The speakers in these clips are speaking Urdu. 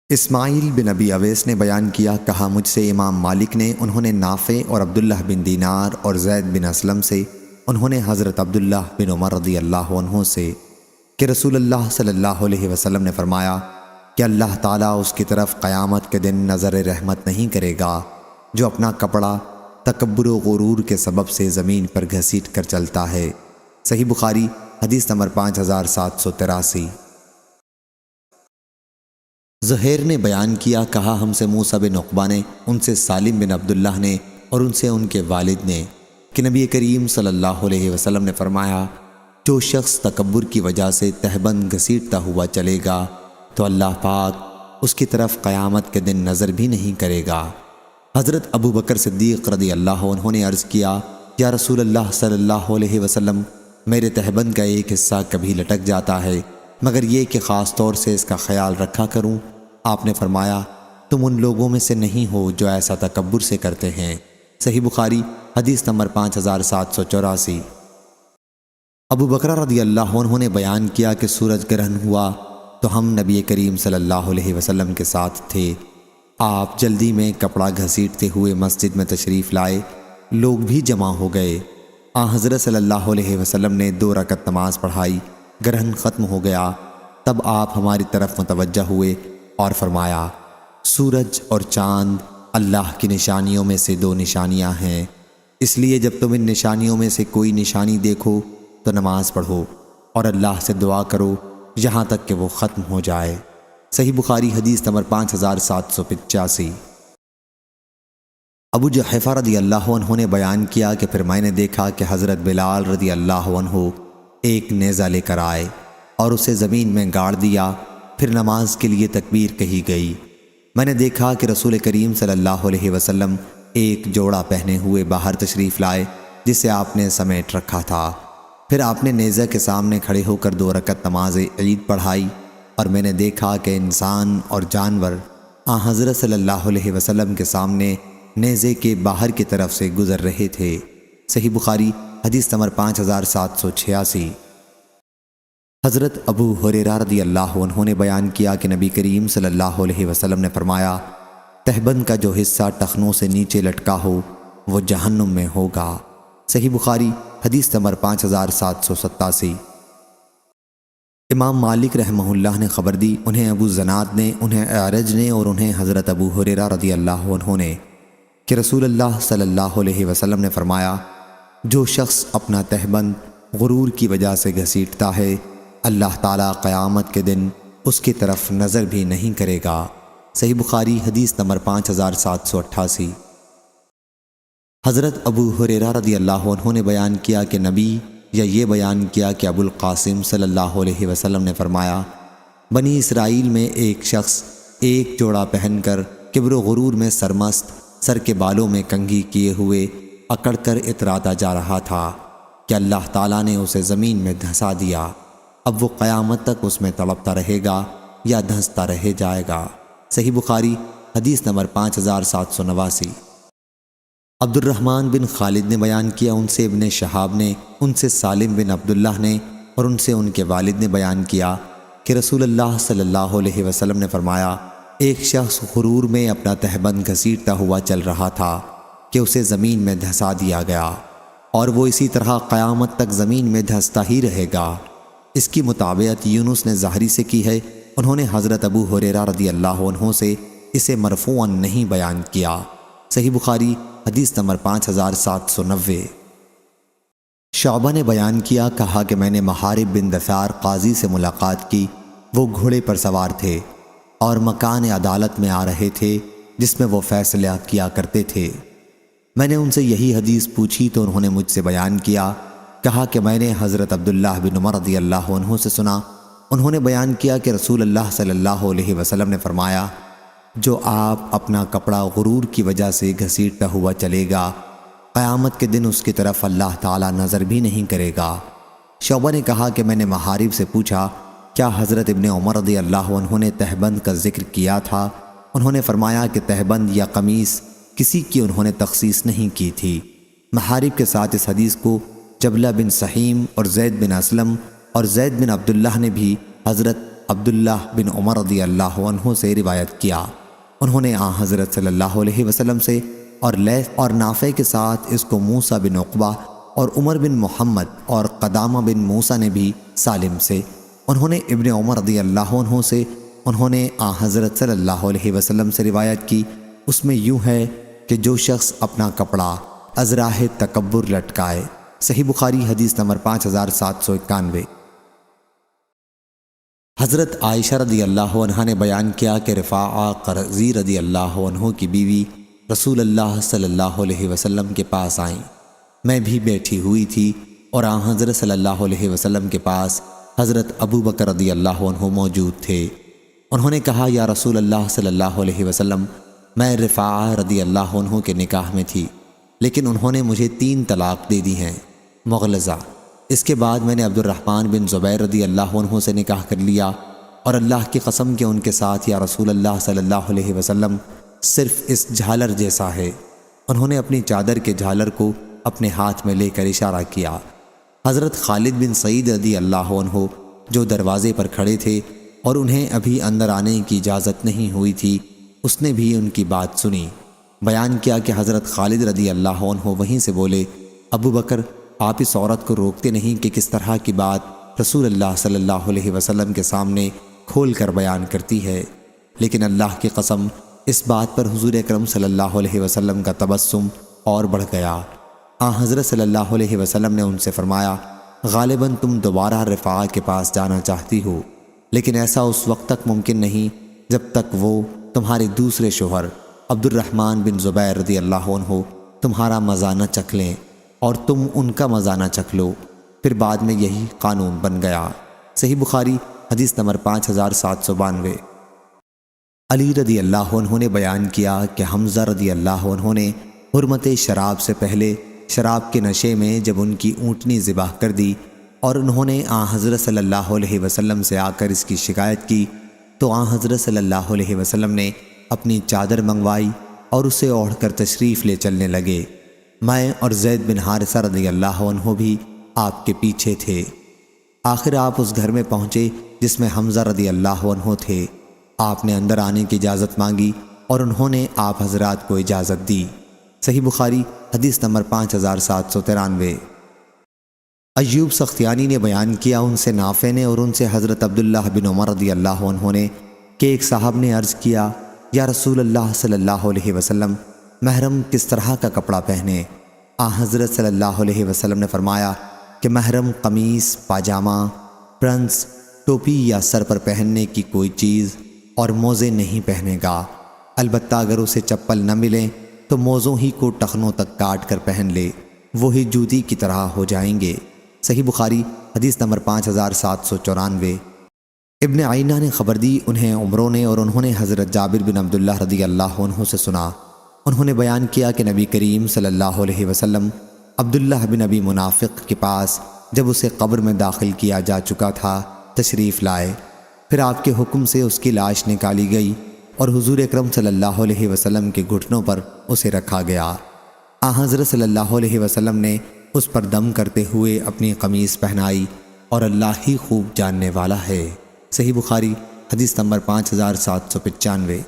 اسماعیل بن ابی اویس نے بیان کیا، کہا مجھ سے امام مالک نے، انہوں نے نافع اور عبداللہ بن دینار اور زید بن اسلم سے، انہوں نے حضرت عبداللہ بن عمر رضی اللہ عنہ سے کہ رسول اللہ صلی اللہ علیہ وسلم نے فرمایا کہ اللہ تعالیٰ اس کی طرف قیامت کے دن نظر رحمت نہیں کرے گا جو اپنا کپڑا تکبر و غرور کے سبب سے زمین پر گھسیٹ کر چلتا ہے۔ صحیح بخاری حدیث نمبر 5783۔ زہیر نے بیان کیا، کہا ہم سے موسیٰ بن عقبہ نے، ان سے سالم بن عبداللہ نے اور ان سے ان کے والد نے کہ نبی کریم صلی اللہ علیہ وسلم نے فرمایا، جو شخص تکبر کی وجہ سے تہبند گھسیٹتا ہوا چلے گا تو اللہ پاک اس کی طرف قیامت کے دن نظر بھی نہیں کرے گا۔ حضرت ابو بکر صدیق رضی اللہ عنہ نے عرض کیا، یا رسول اللہ صلی اللہ علیہ وسلم، میرے تہبند کا ایک حصہ کبھی لٹک جاتا ہے مگر یہ کہ خاص طور سے اس کا خیال رکھا کروں۔ آپ نے فرمایا، تم ان لوگوں میں سے نہیں ہو جو ایسا تکبر سے کرتے ہیں۔ صحیح بخاری حدیث نمبر 5784۔ ابو بکر رضی اللہ عنہ نے بیان کیا کہ سورج گرہن ہوا تو ہم نبی کریم صلی اللہ علیہ وسلم کے ساتھ تھے۔ آپ جلدی میں کپڑا گھسیٹتے ہوئے مسجد میں تشریف لائے، لوگ بھی جمع ہو گئے۔ حضرت صلی اللہ علیہ وسلم نے 2 رکعت نماز پڑھائی، گرہن ختم ہو گیا، تب آپ ہماری طرف متوجہ ہوئے اور فرمایا، سورج اور چاند اللہ کی نشانیوں میں سے 2 نشانیاں ہیں، اس لیے جب تم ان نشانیوں میں سے کوئی نشانی دیکھو تو نماز پڑھو اور اللہ سے دعا کرو یہاں تک کہ وہ ختم ہو جائے۔ صحیح بخاری حدیث نمبر 5785۔ ابو جحیفہ رضی اللہ عنہ نے بیان کیا کہ پھر میں نے دیکھا کہ حضرت بلال رضی اللہ عنہ ایک نیزہ لے کر آئے اور اسے زمین میں گاڑ دیا، پھر نماز کے لیے تکبیر کہی گئی۔ میں نے دیکھا کہ رسول کریم صلی اللہ علیہ وسلم ایک جوڑا پہنے ہوئے باہر تشریف لائے جسے آپ نے سمیٹ رکھا تھا۔ پھر آپ نے نیزہ کے سامنے کھڑے ہو کر 2 رکعت نماز عید پڑھائی اور میں نے دیکھا کہ انسان اور جانور حضرت صلی اللہ علیہ وسلم کے سامنے نیزے کے باہر کی طرف سے گزر رہے تھے۔ صحیح بخاری حدیث نمبر 5786۔ حضرت ابو ہریرہ رضی اللہ عنہ نے بیان کیا کہ نبی کریم صلی اللہ علیہ وسلم نے فرمایا، تہبند کا جو حصہ ٹخنوں سے نیچے لٹکا ہو وہ جہنم میں ہوگا۔ صحیح بخاری حدیث نمبر 5787۔ امام مالک رحمہ اللہ نے خبر دی، انہیں ابو زناد نے، انہیں اعرج نے اور انہیں حضرت ابو ہریرہ رضی اللہ عنہ نے کہ رسول اللہ صلی اللہ علیہ وسلم نے فرمایا، جو شخص اپنا تہبند غرور کی وجہ سے گھسیٹتا ہے اللہ تعالیٰ قیامت کے دن اس کی طرف نظر بھی نہیں کرے گا۔ صحیح بخاری حدیث نمبر 5788۔ حضرت ابو ہریرہ رضی اللہ عنہ نے بیان کیا کہ نبی یا یہ بیان کیا کہ ابو القاسم صلی اللہ علیہ وسلم نے فرمایا، بنی اسرائیل میں ایک شخص ایک جوڑا پہن کر کبر و غرور میں سرمست، سر کے بالوں میں کنگھی کیے ہوئے اکڑ کر اتراتا جا رہا تھا کہ اللہ تعالیٰ نے اسے زمین میں دھسا دیا، اب وہ قیامت تک اس میں تڑپتا رہے گا یا دھنستا رہ جائے گا۔ صحیح بخاری حدیث نمبر 5789۔ عبد الرحمن بن خالد نے بیان کیا، ان سے ابن شہاب نے، ان سے سالم بن عبداللہ نے اور ان سے ان کے والد نے بیان کیا کہ رسول اللہ صلی اللہ علیہ وسلم نے فرمایا، ایک شخص غرور میں اپنا تہبند گھسیٹتا ہوا چل رہا تھا کہ اسے زمین میں دھسا دیا گیا اور وہ اسی طرح قیامت تک زمین میں دھستا ہی رہے گا۔ اس کی مطابقت یونس نے ظاہری سے کی ہے، انہوں نے حضرت ابو ہریرہ رضی اللہ عنہ سے اسے مرفوعاً نہیں بیان کیا۔ صحیح بخاری حدیث نمبر 5790۔ شعبہ نے بیان کیا، کہا کہ میں نے محارب بن دثار قاضی سے ملاقات کی، وہ گھوڑے پر سوار تھے اور مکان عدالت میں آ رہے تھے جس میں وہ فیصلہ کیا کرتے تھے۔ میں نے ان سے یہی حدیث پوچھی تو انہوں نے مجھ سے بیان کیا، کہا کہ میں نے حضرت عبداللہ بن عمر رضی اللہ عنہ سے سنا، انہوں نے بیان کیا کہ رسول اللہ صلی اللہ علیہ وسلم نے فرمایا، جو آپ اپنا کپڑا غرور کی وجہ سے گھسیٹتا ہوا چلے گا قیامت کے دن اس کی طرف اللہ تعالیٰ نظر بھی نہیں کرے گا۔ شعبہ نے کہا کہ میں نے محارب سے پوچھا، کیا حضرت ابن عمر رضی اللہ عنہ نے تہبند کا ذکر کیا تھا؟ انہوں نے فرمایا کہ تہبند یا قمیص کسی کی انہوں نے تخصیص نہیں کی تھی۔ محارب کے ساتھ اس حدیث کو جبلہ بن سحیم اور زید بن اسلم اور زید بن عبداللہ نے بھی حضرت عبداللہ بن عمر رضی اللہ عنہ سے روایت کیا۔ انہوں نے آن حضرت صلی اللہ علیہ وسلم سے اور لیث اور نافع کے ساتھ اس کو موسیٰ بن عقبہ اور عمر بن محمد اور قدامہ بن موسیٰ نے بھی سالم سے، انہوں نے ابن عمر رضی اللہ عنہ سے، انہوں نے آن حضرت صلی اللہ علیہ وسلم سے روایت کی۔ اس میں یوں ہے کہ جو شخص اپنا کپڑا از راہ تکبر لٹکائے۔ صحیح بخاری حدیث نمبر 5791۔ حضرت عائشہ رضی اللہ عنہا نے بیان کیا کہ رفاعہ قرظی رضی اللہ عنہ کی بیوی رسول اللہ صلی اللہ علیہ وسلم کے پاس آئیں۔ میں بھی بیٹھی ہوئی تھی اور آن حضرت صلی اللہ علیہ وسلم کے پاس حضرت ابو بکر رضی اللہ عنہ موجود تھے۔ انہوں نے کہا یا رسول اللہ صلی اللہ علیہ وسلم، میں رفاعہ رضی اللہ عنہ کے نکاح میں تھی، لیکن انہوں نے مجھے 3 طلاق دے دی ہیں مغلظہ۔ اس کے بعد میں نے عبد الرحمن بن زبیر رضی اللہ عنہ سے نکاح کر لیا، اور اللہ کی قسم کہ ان کے ساتھ یا رسول اللہ صلی اللہ علیہ وسلم صرف اس جھالر جیسا ہے۔ انہوں نے اپنی چادر کے جھالر کو اپنے ہاتھ میں لے کر اشارہ کیا۔ حضرت خالد بن سعید رضی اللہ عنہ جو دروازے پر کھڑے تھے اور انہیں ابھی اندر آنے کی اجازت نہیں ہوئی تھی، اس نے بھی ان کی بات سنی۔ بیان کیا کہ حضرت خالد رضی اللہ عنہ وہیں سے بولے، ابو بکر، آپ اس عورت کو روکتے نہیں کہ کس طرح کی بات رسول اللہ صلی اللہ علیہ وسلم کے سامنے کھول کر بیان کرتی ہے؟ لیکن اللہ کی قسم اس بات پر حضور اکرم صلی اللہ علیہ وسلم کا تبسم اور بڑھ گیا۔ حضرت صلی اللہ علیہ وسلم نے ان سے فرمایا، غالباً تم دوبارہ رفاعہ کے پاس جانا چاہتی ہو، لیکن ایسا اس وقت تک ممکن نہیں جب تک وہ تمہارے دوسرے شوہر عبد الرحمن بن زبیر رضی اللہ عنہ تمہارا مزہ نہ چکھ لیں اور تم ان کا مزہ نہ چکھ لو۔ پھر بعد میں یہی قانون بن گیا۔ صحیح بخاری حدیث نمبر 5792۔ علی رضی اللہ عنہ نے بیان کیا کہ حمزہ رضی اللہ عنہ نے حرمت شراب سے پہلے شراب کے نشے میں جب ان کی اونٹنی ذبح کر دی اور انہوں نے آن حضرت صلی اللہ علیہ وسلم سے آ کر اس کی شکایت کی، تو آن حضرت صلی اللہ علیہ وسلم نے اپنی چادر منگوائی اور اسے اوڑھ کر تشریف لے چلنے لگے۔ میں اور زید بن حارثہ رضی اللہ عنہ بھی آپ کے پیچھے تھے۔ آخر آپ اس گھر میں پہنچے جس میں حمزہ رضی اللہ عنہ تھے۔ آپ نے اندر آنے کی اجازت مانگی اور انہوں نے آپ حضرات کو اجازت دی۔ صحیح بخاری حدیث نمبر 5793۔ ایوب سختیانی نے بیان کیا، ان سے نافع نے اور ان سے حضرت عبداللہ بن عمر رضی اللہ عنہ نے کہ ایک صاحب نے عرض کیا، یا رسول اللہ صلی اللہ علیہ وسلم، محرم کس طرح کا کپڑا پہنے؟ حضرت صلی اللہ علیہ وسلم نے فرمایا کہ محرم قمیص، پاجامہ، پرنس، ٹوپی یا سر پر پہننے کی کوئی چیز اور موزے نہیں پہنے گا، البتہ اگر اسے چپل نہ ملیں تو موزوں ہی کو ٹخنوں تک کاٹ کر پہن لے، وہی جوتی کی طرح ہو جائیں گے۔ صحیح بخاری حدیث نمبر 5794۔ ابن عینہ نے خبر دی، انہیں عمروں نے اور انہوں نے حضرت جابر بن عبداللہ رضی اللہ عنہ سے سنا۔ انہوں نے بیان کیا کہ نبی کریم صلی اللہ علیہ وسلم عبداللہ بن ابی منافق کے پاس جب اسے قبر میں داخل کیا جا چکا تھا تشریف لائے، پھر آپ کے حکم سے اس کی لاش نکالی گئی اور حضور اکرم صلی اللہ علیہ وسلم کے گھٹنوں پر اسے رکھا گیا۔ حضرت صلی اللہ علیہ وسلم نے اس پر دم کرتے ہوئے اپنی قمیص پہنائی اور اللہ ہی خوب جاننے والا ہے۔ صحیح بخاری حدیث نمبر 5795۔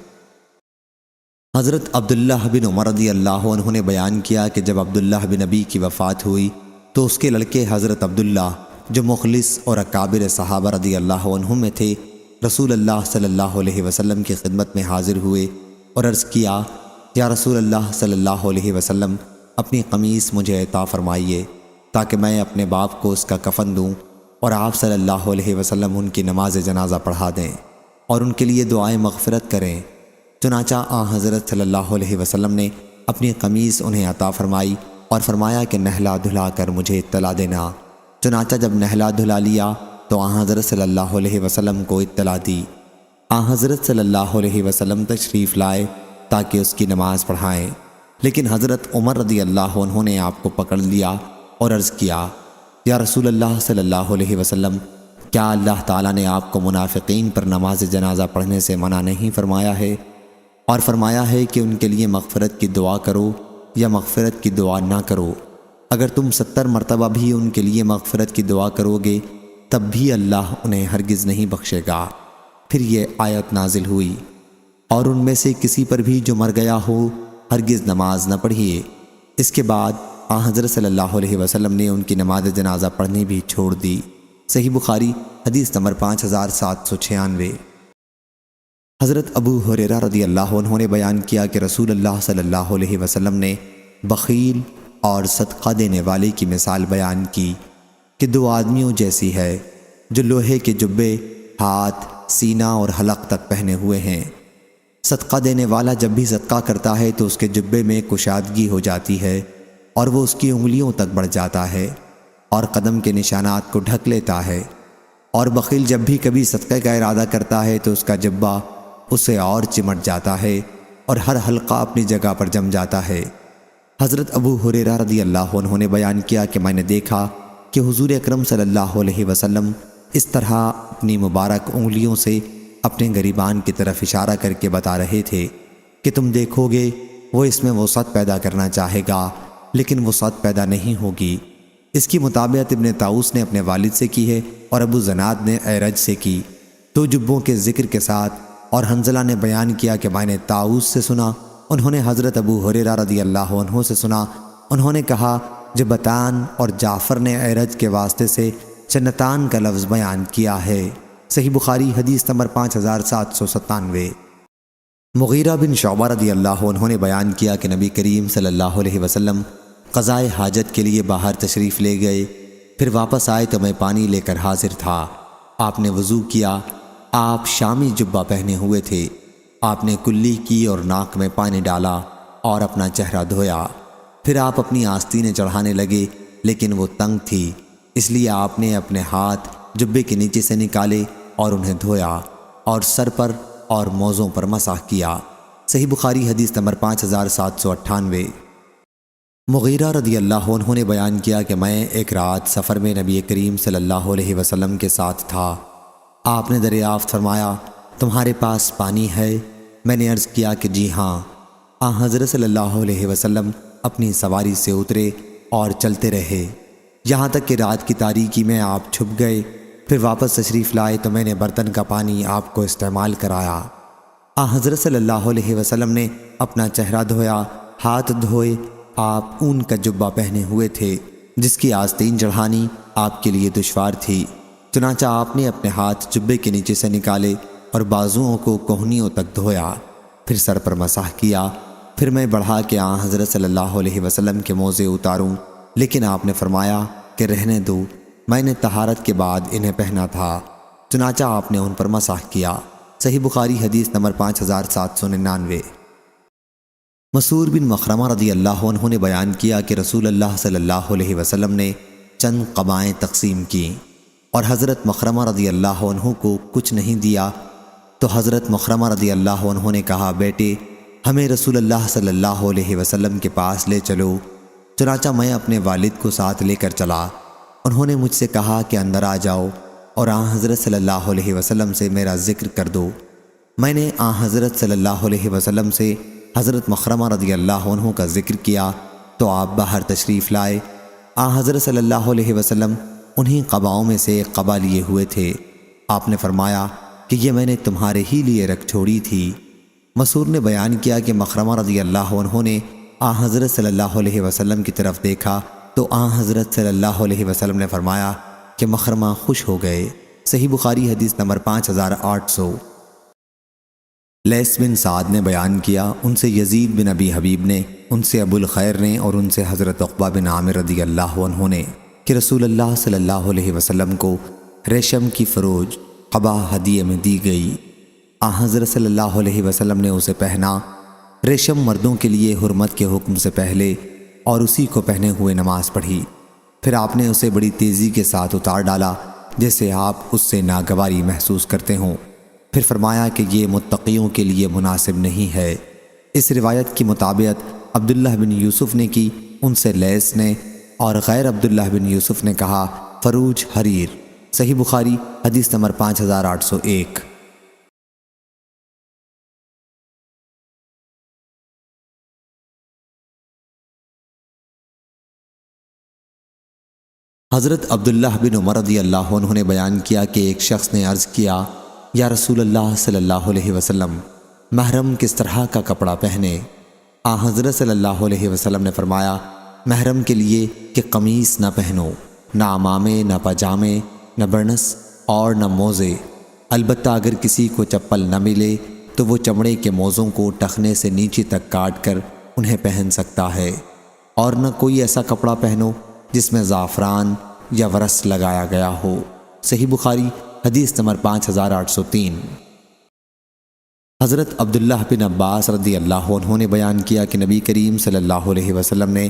حضرت عبداللہ بن عمر رضی اللہ عنہ نے بیان کیا کہ جب عبداللہ بن ابی کی وفات ہوئی تو اس کے لڑکے حضرت عبداللہ جو مخلص اور اکابر صحابہ رضی اللہ عنہ میں تھے، رسول اللہ صلی اللہ علیہ وسلم کی خدمت میں حاضر ہوئے اور عرض کیا، یا رسول اللہ صلی اللہ علیہ وسلم، اپنی قمیص مجھے عطا فرمائیے تاکہ میں اپنے باپ کو اس کا کفن دوں اور آپ صلی اللہ علیہ وسلم ان کی نماز جنازہ پڑھا دیں اور ان کے لیے دعائیں مغفرت کریں۔ چنانچہ حضرت صلی اللہ علیہ وسلم نے اپنی قمیص انہیں عطا فرمائی اور فرمایا کہ نہلا دھلا کر مجھے اطلاع دینا۔ چنانچہ جب نہلا دھلا لیا تو حضرت صلی اللہ علیہ وسلم کو اطلاع دی۔ حضرت صلی اللہ علیہ وسلم تشریف لائے تاکہ اس کی نماز پڑھائیں، لیکن حضرت عمر رضی اللہ عنہ نے آپ کو پکڑ لیا اور عرض کیا، یا رسول اللہ صلی اللہ علیہ وسلم، کیا اللہ تعالیٰ نے آپ کو منافقین پر نماز جنازہ پڑھنے سے منع نہیں فرمایا ہے اور فرمایا ہے کہ ان کے لیے مغفرت کی دعا کرو یا مغفرت کی دعا نہ کرو؟ اگر تم 70 مرتبہ بھی ان کے لیے مغفرت کی دعا کرو گے تب بھی اللہ انہیں ہرگز نہیں بخشے گا۔ پھر یہ آیت نازل ہوئی، اور ان میں سے کسی پر بھی جو مر گیا ہو ہرگز نماز نہ پڑھیے۔ اس کے بعد حضرت صلی اللہ علیہ وسلم نے ان کی نماز جنازہ پڑھنی بھی چھوڑ دی۔ صحیح بخاری حدیث نمبر 5796۔ حضرت ابو ہریرہ رضی اللہ عنہ نے بیان کیا کہ رسول اللہ صلی اللہ علیہ وسلم نے بخیل اور صدقہ دینے والے کی مثال بیان کی کہ دو آدمیوں جیسی ہے جو لوہے کے جبے ہاتھ، سینہ اور حلق تک پہنے ہوئے ہیں۔ صدقہ دینے والا جب بھی صدقہ کرتا ہے تو اس کے جبے میں کشادگی ہو جاتی ہے اور وہ اس کی انگلیوں تک بڑھ جاتا ہے اور قدم کے نشانات کو ڈھک لیتا ہے، اور بخیل جب بھی کبھی صدقے کا ارادہ کرتا ہے تو اس کا جبہ اسے اور چمٹ جاتا ہے اور ہر حلقہ اپنی جگہ پر جم جاتا ہے۔ حضرت ابو ہریرہ رضی اللہ عنہ نے بیان کیا کہ میں نے دیکھا کہ حضور اکرم صلی اللہ علیہ وسلم اس طرح اپنی مبارک انگلیوں سے اپنے گریبان کی طرف اشارہ کر کے بتا رہے تھے کہ تم دیکھو گے وہ اس میں وسعت پیدا کرنا چاہے گا لیکن وسعت پیدا نہیں ہوگی۔ اس کی مطابقت ابن طاؤس نے اپنے والد سے کی ہے اور ابو زناد نے اعرج سے کی۔ دو جبوں کے ذکر کے ساتھ اور حنظلہ نے بیان کیا کہ میں نے طاؤس سے سنا، انہوں نے حضرت ابو ہریرہ رضی اللہ عنہ سے سنا، انہوں نے کہا جبتان، اور جعفر نے اعرج کے واسطے سے چنتان کا لفظ بیان کیا ہے۔ صحیح بخاری حدیث نمبر 5797۔ مغیرہ بن شعبہ رضی اللہ عنہ نے بیان کیا کہ نبی کریم صلی اللہ علیہ وسلم قضائے حاجت کے لیے باہر تشریف لے گئے، پھر واپس آئے تو میں پانی لے کر حاضر تھا۔ آپ نے وضو کیا، آپ شامی جبہ پہنے ہوئے تھے، آپ نے کلی کی اور ناک میں پانی ڈالا اور اپنا چہرہ دھویا، پھر آپ اپنی آستینیں چڑھانے لگے لیکن وہ تنگ تھی، اس لیے آپ نے اپنے ہاتھ جبے کے نیچے سے نکالے اور انہیں دھویا اور سر پر اور موزوں پر مسح کیا۔ صحیح بخاری حدیث نمبر 5798۔ مغیرہ رضی اللہ عنہ نے بیان کیا کہ میں ایک رات سفر میں نبی کریم صلی اللہ علیہ وسلم کے ساتھ تھا۔ آپ نے دریافت فرمایا تمہارے پاس پانی ہے؟ میں نے عرض کیا کہ جی ہاں۔ حضرت صلی اللہ علیہ وسلم اپنی سواری سے اترے اور چلتے رہے یہاں تک کہ رات کی تاریکی میں آپ چھپ گئے، پھر واپس تشریف لائے تو میں نے برتن کا پانی آپ کو استعمال کرایا۔ حضرت صلی اللہ علیہ وسلم نے اپنا چہرہ دھویا، ہاتھ دھوئے، آپ اون کا جبہ پہنے ہوئے تھے جس کی آستین چڑھانی آپ کے لیے دشوار تھی، چنانچہ آپ نے اپنے ہاتھ جبے کے نیچے سے نکالے اور بازوؤں کو کوہنیوں تک دھویا، پھر سر پر مسح کیا۔ پھر میں بڑھا کہ حضرت صلی اللہ علیہ وسلم کے موزے اتاروں، لیکن آپ نے فرمایا کہ رہنے دو، میں نے طہارت کے بعد انہیں پہنا تھا، چنانچہ آپ نے ان پر مسح کیا۔ صحیح بخاری حدیث نمبر 5799۔ مسعور بن مخرمہ رضی اللہ عنہ نے بیان کیا کہ رسول اللہ صلی اللہ علیہ وسلم نے چند قبائیں تقسیم کیں اور حضرت مخرمہ رضی اللہ عنہ کو کچھ نہیں دیا، تو حضرت مخرمہ رضی اللہ عنہ نے کہا بیٹے ہمیں رسول اللہ صلی اللہ علیہ وسلم کے پاس لے چلو، چنانچہ میں اپنے والد کو ساتھ لے کر چلا، انہوں نے مجھ سے کہا کہ اندر آ جاؤ اور حضرت صلی اللہ علیہ وسلم سے میرا ذکر کر دو۔ میں نے حضرت صلی اللہ علیہ وسلم سے حضرت مخرمہ رضی اللہ عنہ کا ذکر کیا تو آپ باہر تشریف لائے۔ حضرت صلی اللہ علیہ وسلم انہی قباؤں میں سے ایک قبا لیے ہوئے تھے۔ آپ نے فرمایا کہ یہ میں نے تمہارے ہی لیے رکھ چھوڑی تھی۔ مسعور نے بیان کیا کہ مخرمہ رضی اللہ عنہ نے حضرت صلی اللہ علیہ وسلم کی طرف دیکھا تو حضرت صلی اللہ علیہ وسلم نے فرمایا کہ مخرمہ خوش ہو گئے۔ صحیح بخاری حدیث نمبر 5800۔ لیث بن سعد نے بیان کیا، ان سے یزید بن ابی حبیب نے، ان سے ابو الخیر نے اور ان سے حضرت عقبہ بن عامر رضی اللہ عنہ نے کہ رسول اللہ صلی اللہ علیہ وسلم کو ریشم کی فروج قبا ہدیے میں دی گئی۔ حضرت صلی اللہ علیہ وسلم نے اسے پہنا۔ ریشم مردوں کے لیے حرمت کے حکم سے پہلے اور اسی کو پہنے ہوئے نماز پڑھی، پھر آپ نے اسے بڑی تیزی کے ساتھ اتار ڈالا جیسے آپ اس سے ناگواری محسوس کرتے ہوں، پھر فرمایا کہ یہ متقیوں کے لیے مناسب نہیں ہے۔ اس روایت کی مطابقت عبداللہ بن یوسف نے کی، ان سے لیث نے، اور غیر عبداللہ بن یوسف نے کہا فروج حریر۔ صحیح بخاری حدیث نمبر 5801۔ حضرت عبداللہ بن عمر رضی اللہ عنہ نے بیان کیا کہ ایک شخص نے عرض کیا یا رسول اللہ صلی اللہ علیہ وسلم، محرم کس طرح کا کپڑا پہنے؟ حضرت صلی اللہ علیہ وسلم نے فرمایا، محرم کے لیے کہ قمیص نہ پہنو، نہ عمامے، نہ پاجامے، نہ برنس اور نہ موزے، البتہ اگر کسی کو چپل نہ ملے تو وہ چمڑے کے موزوں کو ٹخنے سے نیچے تک کاٹ کر انہیں پہن سکتا ہے، اور نہ کوئی ایسا کپڑا پہنو جس میں زعفران یا ورس لگایا گیا ہو۔ صحیح بخاری حدیث نمبر 5803۔ حضرت عبداللہ بن عباس رضی اللہ عنہ نے بیان کیا کہ نبی کریم صلی اللہ علیہ وسلم نے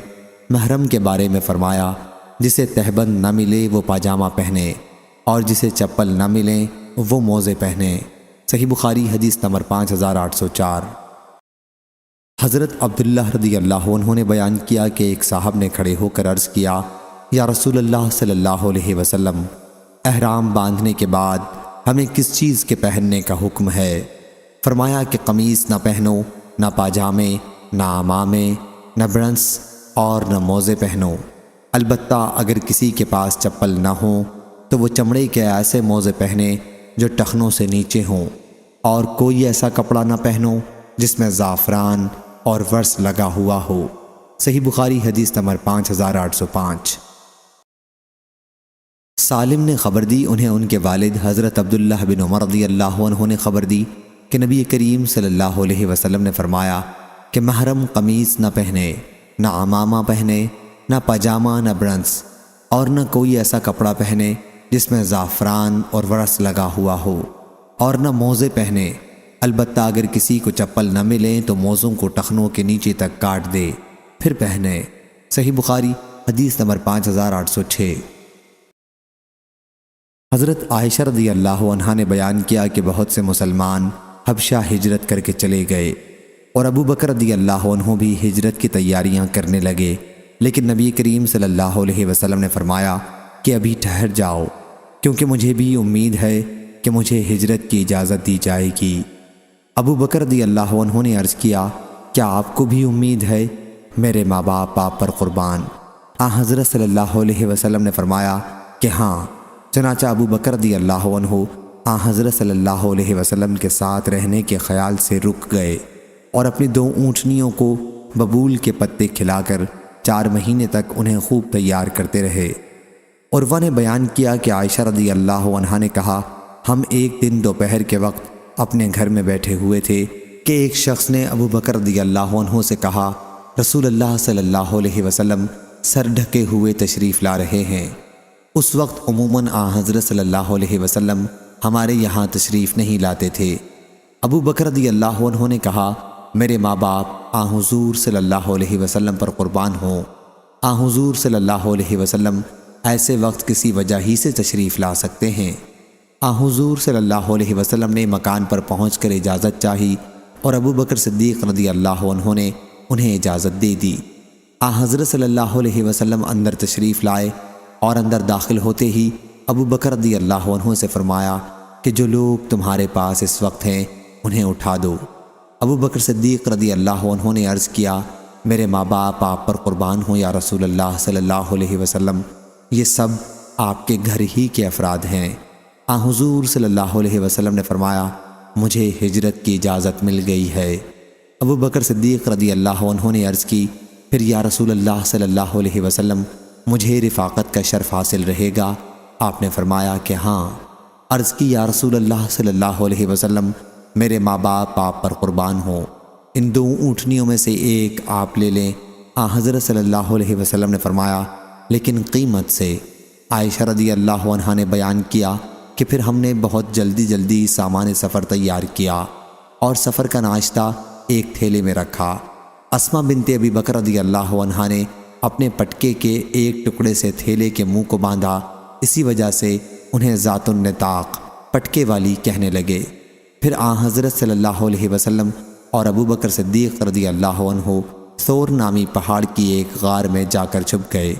محرم کے بارے میں فرمایا، جسے تہبند نہ ملے وہ پاجامہ پہنے، اور جسے چپل نہ ملیں وہ موزے پہنے۔ صحیح بخاری حدیث نمبر 5804۔ حضرت عبداللہ رضی اللہ عنہ نے بیان کیا کہ ایک صاحب نے کھڑے ہو کر عرض کیا، یا رسول اللہ صلی اللہ علیہ وسلم، احرام باندھنے کے بعد ہمیں کس چیز کے پہننے کا حکم ہے؟ فرمایا کہ قمیص نہ پہنو، نہ پاجامے، نہ عمامے، نہ برنس اور نہ موزے پہنو، البتہ اگر کسی کے پاس چپل نہ ہو تو وہ چمڑے کے ایسے موزے پہنے جو ٹخنوں سے نیچے ہوں، اور کوئی ایسا کپڑا نہ پہنو جس میں زعفران اور ورس لگا ہوا ہو۔ صحیح بخاری حدیث نمبر 5805۔ سالم نے خبر دی، انہیں ان کے والد حضرت عبداللہ بن عمر رضی اللہ عنہ نے خبر دی کہ نبی کریم صلی اللہ علیہ وسلم نے فرمایا کہ محرم قمیص نہ پہنے، نہ عمامہ پہنے، نہ پاجامہ، نہ برنس، اور نہ کوئی ایسا کپڑا پہنے جس میں زعفران اور ورس لگا ہوا ہو، اور نہ موزے پہنے، البتہ اگر کسی کو چپل نہ ملیں تو موزوں کو ٹخنوں کے نیچے تک کاٹ دے پھر پہنے۔ صحیح بخاری حدیث نمبر 5806۔ حضرت عائشہ رضی اللہ عنہا نے بیان کیا کہ بہت سے مسلمان حبشہ ہجرت کر کے چلے گئے، اور ابو بکر رضی اللہ عنہ بھی ہجرت کی تیاریاں کرنے لگے، لیکن نبی کریم صلی اللہ علیہ وسلم نے فرمایا کہ ابھی ٹھہر جاؤ، کیونکہ مجھے بھی امید ہے کہ مجھے ہجرت کی اجازت دی جائے گی۔ ابو بکر رضی اللہ عنہ نے عرض کیا، کیا آپ کو بھی امید ہے؟ میرے ماں باپ آپ پر قربان۔ حضرت صلی اللہ علیہ وسلم نے فرمایا کہ ہاں۔ چنانچہ ابو بکر رضی اللہ عنہ حضرت صلی اللہ علیہ وسلم کے ساتھ رہنے کے خیال سے رک گئے، اور اپنی 2 اونٹنیوں کو ببول کے پتے کھلا کر 4 مہینے تک انہیں خوب تیار کرتے رہے۔ عروہ نے بیان کیا کہ عائشہ رضی اللہ عنہا نے کہا، ہم ایک دن دوپہر کے وقت اپنے گھر میں بیٹھے ہوئے تھے کہ ایک شخص نے ابو بکر رضی اللہ عنہ سے کہا، رسول اللہ صلی اللہ علیہ وسلم سر ڈھکے ہوئے تشریف لا رہے ہیں۔ اس وقت عموماً حضرت صلی اللہ علیہ وسلم ہمارے یہاں تشریف نہیں لاتے تھے۔ ابو بکر رضی اللہ عنہ نے کہا، میرے ماں باپ حضور صلی اللہ علیہ وسلم پر قربان ہوں۔ حضور صلی اللہ علیہ وسلم ایسے وقت کسی وجہ ہی سے تشریف لا سکتے ہیں۔ حضور صلی اللہ علیہ وسلم نے مکان پر پہنچ کر اجازت چاہی، اور ابو بکر صدیق رضی اللہ عنہ نے انہیں اجازت دے دی۔ حضرت صلی اللہ علیہ وسلم اندر تشریف لائے، اور اندر داخل ہوتے ہی ابو بکر رضی اللہ عنہ سے فرمایا کہ جو لوگ تمہارے پاس اس وقت ہیں انہیں اٹھا دو۔ ابو بکر صدیق رضی اللہ عنہ نے عرض کیا، میرے ماں باپ آپ پر قربان ہوں یا رسول اللہ صلی اللہ علیہ وسلم، یہ سب آپ کے گھر ہی کے افراد ہیں۔ حضور صلی اللہ علیہ وسلم نے فرمایا، مجھے ہجرت کی اجازت مل گئی ہے۔ ابو بکر صدیق رضی اللہ عنہ نے عرض کی، پھر یا رسول اللہ صلی اللہ علیہ وسلم، مجھے رفاقت کا شرف حاصل رہے گا؟ آپ نے فرمایا کہ ہاں۔ عرض کی، یا رسول اللہ صلی اللہ علیہ وسلم، میرے ماں باپ آپ پر قربان ہوں، ان 2 اونٹنیوں میں سے ایک آپ لے لیں۔ حضرت صلی اللہ علیہ وسلم نے فرمایا، لیکن قیمت سے۔ عائشہ رضی اللہ عنہا نے بیان کیا کہ پھر ہم نے بہت جلدی سامان سفر تیار کیا، اور سفر کا ناشتہ ایک تھیلے میں رکھا۔ اسماء بنت ابی بکر رضی اللہ عنہا نے اپنے پٹکے کے ایک ٹکڑے سے تھیلے کے منہ کو باندھا، اسی وجہ سے انہیں ذات النطاق، پٹکے والی کہنے لگے۔ پھر حضرت صلی اللہ علیہ وسلم اور ابو بکر صدیق رضی اللہ عنہ ثور نامی پہاڑ کی ایک غار میں جا کر چھپ گئے،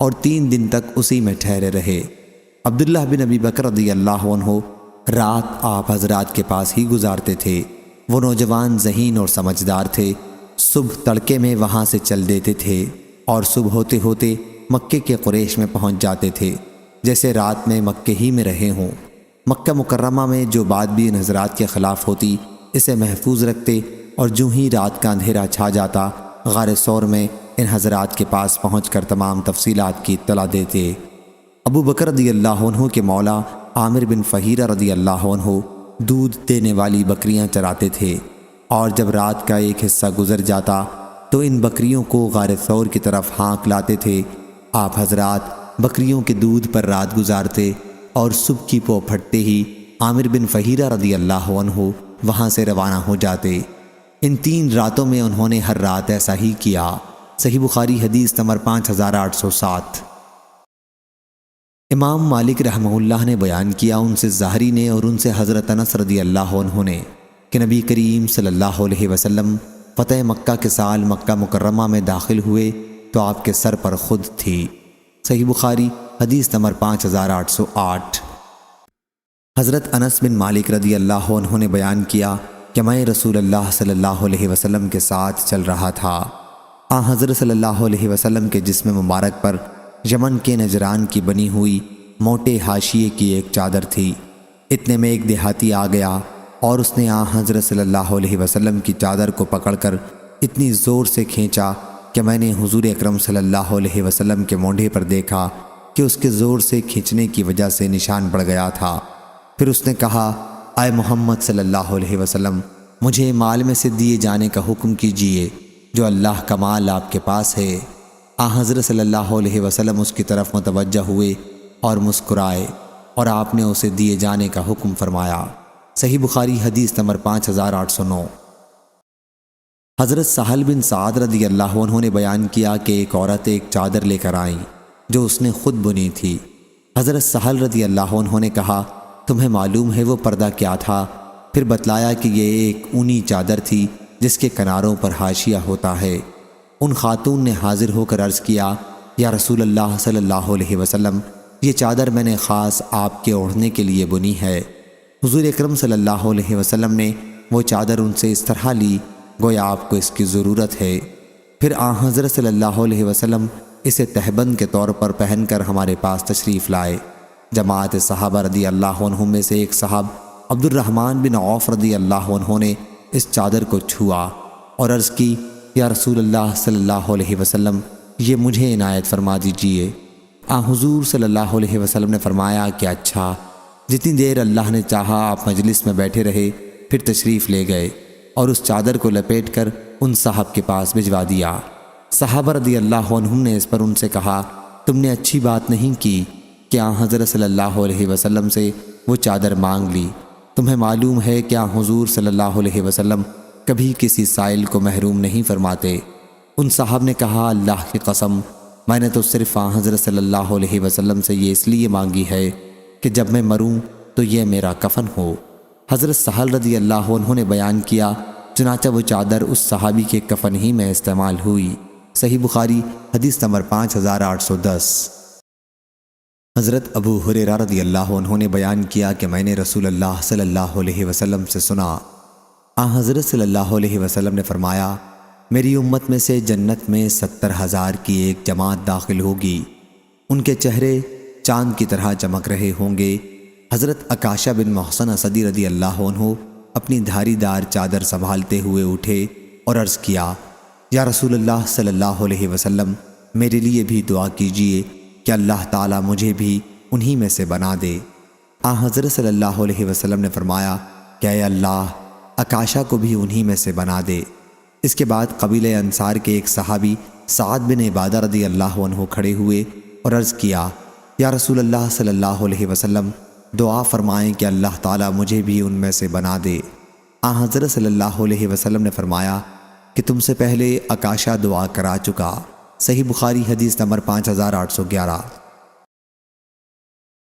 اور 3 دن تک اسی میں ٹھہرے رہے۔ عبداللہ بن ابی بکر رضی اللہ عنہ رات آپ حضرات کے پاس ہی گزارتے تھے۔ وہ نوجوان ذہین اور سمجھدار تھے۔ صبح تڑکے میں وہاں سے چل دیتے تھے، اور صبح ہوتے ہوتے مکے کے قریش میں پہنچ جاتے تھے، جیسے رات میں مکے ہی میں رہے ہوں۔ مکہ مکرمہ میں جو بات بھی ان حضرات کے خلاف ہوتی اسے محفوظ رکھتے، اور جو ہی رات کا اندھیرا چھا جاتا غار ثور میں ان حضرات کے پاس پہنچ کر تمام تفصیلات کی اطلاع دیتے۔ ابو بکر رضی اللہ عنہ کے مولا عامر بن فہیرہ رضی اللہ عنہ دودھ دینے والی بکریاں چراتے تھے، اور جب رات کا ایک حصہ گزر جاتا تو ان بکریوں کو غار ثور کی طرف ہانک لاتے تھے۔ آپ حضرات بکریوں کے دودھ پر رات گزارتے، اور صبح کی پو پھٹتے ہی عامر بن فہیرہ رضی اللہ عنہ وہاں سے روانہ ہو جاتے۔ ان 3 راتوں میں انہوں نے ہر رات ایسا ہی کیا۔ صحیح بخاری حدیث نمبر 5807۔ امام مالک رحمہ اللہ نے بیان کیا ان سے زہری نے اور ان سے حضرت انس رضی اللہ عنہ نے کہ نبی کریم صلی اللہ علیہ وسلم فتح مکہ کے سال مکہ مکرمہ میں داخل ہوئے تو آپ کے سر پر خود تھی۔ صحیح بخاری حدیث نمبر 5808۔ حضرت انس بن مالک رضی اللہ عنہ نے بیان کیا کہ میں رسول اللہ صلی اللہ علیہ وسلم کے ساتھ چل رہا تھا۔ حضرت صلی اللہ علیہ وسلم کے جسم مبارک پر یمن کے نجران کی بنی ہوئی موٹے حاشیے کی ایک چادر تھی۔ اتنے میں ایک دیہاتی آ گیا اور اس نے حضرت صلی اللہ علیہ وسلم کی چادر کو پکڑ کر اتنی زور سے کھینچا کہ میں نے حضور اکرم صلی اللہ علیہ وسلم کے مونڈھے پر دیکھا کہ اس کے زور سے کھینچنے کی وجہ سے نشان پڑ گیا تھا۔ پھر اس نے کہا، اے محمد صلی اللہ علیہ وسلم، مجھے مال میں سے دیے جانے کا حکم کیجیے جو اللہ کا مال آپ کے پاس ہے۔ حضرت صلی اللہ علیہ وسلم اس کی طرف متوجہ ہوئے اور مسکرائے، اور آپ نے اسے دیے جانے کا حکم فرمایا۔ صحیح بخاری حدیث نمبر 5809۔ حضرت سہل بن سعد رضی اللہ عنہ نے بیان کیا کہ ایک عورت ایک چادر لے کر آئیں جو اس نے خود بنی تھی۔ حضرت سہل رضی اللہ عنہ نے کہا، تمہیں معلوم ہے وہ پردہ کیا تھا؟ پھر بتلایا کہ یہ ایک اونی چادر تھی جس کے کناروں پر حاشیہ ہوتا ہے۔ ان خاتون نے حاضر ہو کر عرض کیا، یا رسول اللہ صلی اللہ علیہ وسلم، یہ چادر میں نے خاص آپ کے اوڑھنے کے لیے بنی ہے۔ حضور اکرم صلی اللہ علیہ وسلم نے وہ چادر ان سے اس طرح لی گویا آپ کو اس کی ضرورت ہے۔ پھر حضرت صلی اللہ علیہ وسلم اسے تہبند کے طور پر پہن کر ہمارے پاس تشریف لائے۔ جماعت صحابہ رضی اللہ عنہ میں سے ایک صاحب عبد الرحمن بن عوف رضی اللہ عنہ نے اس چادر کو چھوا اور عرض کی، یا رسول اللہ صلی اللہ علیہ وسلم، یہ مجھے عنایت فرما دیجئے۔ حضور صلی اللہ علیہ وسلم نے فرمایا کہ اچھا، جتنی دیر اللہ نے چاہا آپ مجلس میں بیٹھے رہے، پھر تشریف لے گئے اور اس چادر کو لپیٹ کر ان صاحب کے پاس بھجوا دیا۔ صحابہ رضی اللہ عنہم نے اس پر ان سے کہا، تم نے اچھی بات نہیں کی کہ حضرت صلی اللہ علیہ وسلم سے وہ چادر مانگ لی۔ تمہیں معلوم ہے کہ حضور صلی اللہ علیہ وسلم کبھی کسی سائل کو محروم نہیں فرماتے۔ ان صاحب نے کہا، اللہ کی قسم، میں نے تو صرف حضرت صلی اللہ علیہ وسلم سے یہ اس لیے مانگی ہے کہ جب میں مروں تو یہ میرا کفن ہو۔ حضرت سہل رضی اللہ عنہ نے بیان کیا، چنانچہ وہ چادر اس صحابی کے کفن ہی میں استعمال ہوئی۔ صحیح بخاری حدیث نمبر 5810۔ حضرت ابو ہریرہ رضی اللہ عنہ نے بیان کیا کہ میں نے رسول اللہ صلی اللہ علیہ وسلم سے سنا، حضرت صلی اللہ علیہ وسلم نے فرمایا، میری امت میں سے جنت میں 70,000 کی ایک جماعت داخل ہوگی، ان کے چہرے چاند کی طرح چمک رہے ہوں گے۔ حضرت عکاشہ بن محسن اسدی رضی اللہ عنہ اپنی دھاری دار چادر سنبھالتے ہوئے اٹھے اور عرض کیا، یا رسول اللہ صلی اللہ علیہ وسلم، میرے لیے بھی دعا کیجیے کہ اللہ تعالیٰ مجھے بھی انہی میں سے بنا دے۔ حضرت صلی اللہ علیہ وسلم نے فرمایا کہ اے اللہ، عکاشہ کو بھی انہی میں سے بنا دے۔ اس کے بعد قبیلہ انصار کے ایک صحابی سعد بن عبادہ رضی اللہ عنہ کھڑے ہوئے اور عرض کیا، یا رسول اللہ صلی اللہ علیہ وسلم، دعا فرمائیں کہ اللہ تعالیٰ مجھے بھی ان میں سے بنا دے۔ حضرت صلی اللہ علیہ وسلم نے فرمایا کہ تم سے پہلے عکاشہ دعا کرا چکا۔ صحیح بخاری حدیث نمبر 5811۔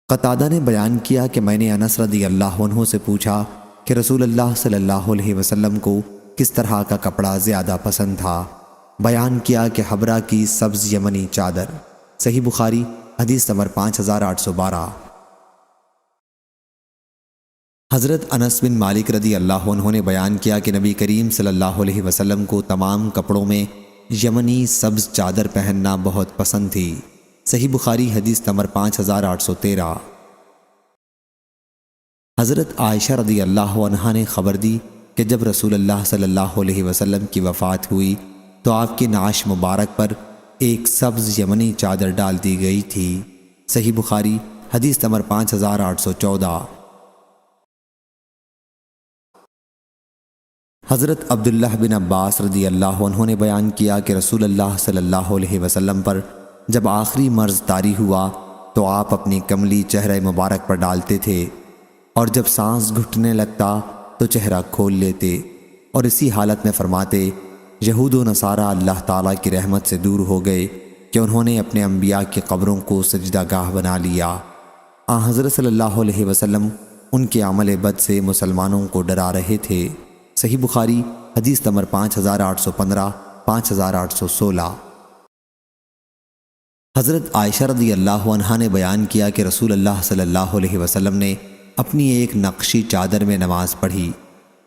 قتادہ نے بیان کیا کہ میں نے انس رضی اللہ عنہ سے پوچھا کہ رسول اللہ صلی اللہ علیہ وسلم کو کس طرح کا کپڑا زیادہ پسند تھا۔ بیان کیا کہ حبرہ کی سبز یمنی چادر۔ صحیح بخاری حدیث نمبر 5812۔ حضرت انس بن مالک رضی اللہ عنہ نے بیان کیا کہ نبی کریم صلی اللہ علیہ وسلم کو تمام کپڑوں میں یمنی سبز چادر پہننا بہت پسند تھی۔ صحیح بخاری حدیث نمبر 5813۔ حضرت عائشہ رضی اللہ عنہا نے خبر دی کہ جب رسول اللہ صلی اللہ علیہ وسلم کی وفات ہوئی تو آپ کی نعش مبارک پر ایک سبز یمنی چادر ڈال دی گئی تھی۔ صحیح بخاری حدیث نمبر 5814۔ حضرت عبداللہ بن عباس رضی اللہ عنہ نے بیان کیا کہ رسول اللہ صلی اللہ علیہ وسلم پر جب آخری مرض طاری ہوا تو آپ اپنی کملی چہرہ مبارک پر ڈالتے تھے، اور جب سانس گھٹنے لگتا تو چہرہ کھول لیتے، اور اسی حالت میں فرماتے یہود و نصارہ اللہ تعالیٰ کی رحمت سے دور ہو گئے کہ انہوں نے اپنے انبیاء کی قبروں کو سجدہ گاہ بنا لیا۔ حضرت صلی اللہ علیہ وسلم ان کے عمل بد سے مسلمانوں کو ڈرا رہے تھے۔ صحیح بخاری حدیث نمبر 5815 5816۔ حضرت عائشہ رضی اللہ عنہا نے بیان کیا کہ رسول اللہ صلی اللہ علیہ وسلم نے اپنی ایک نقشی چادر میں نماز پڑھی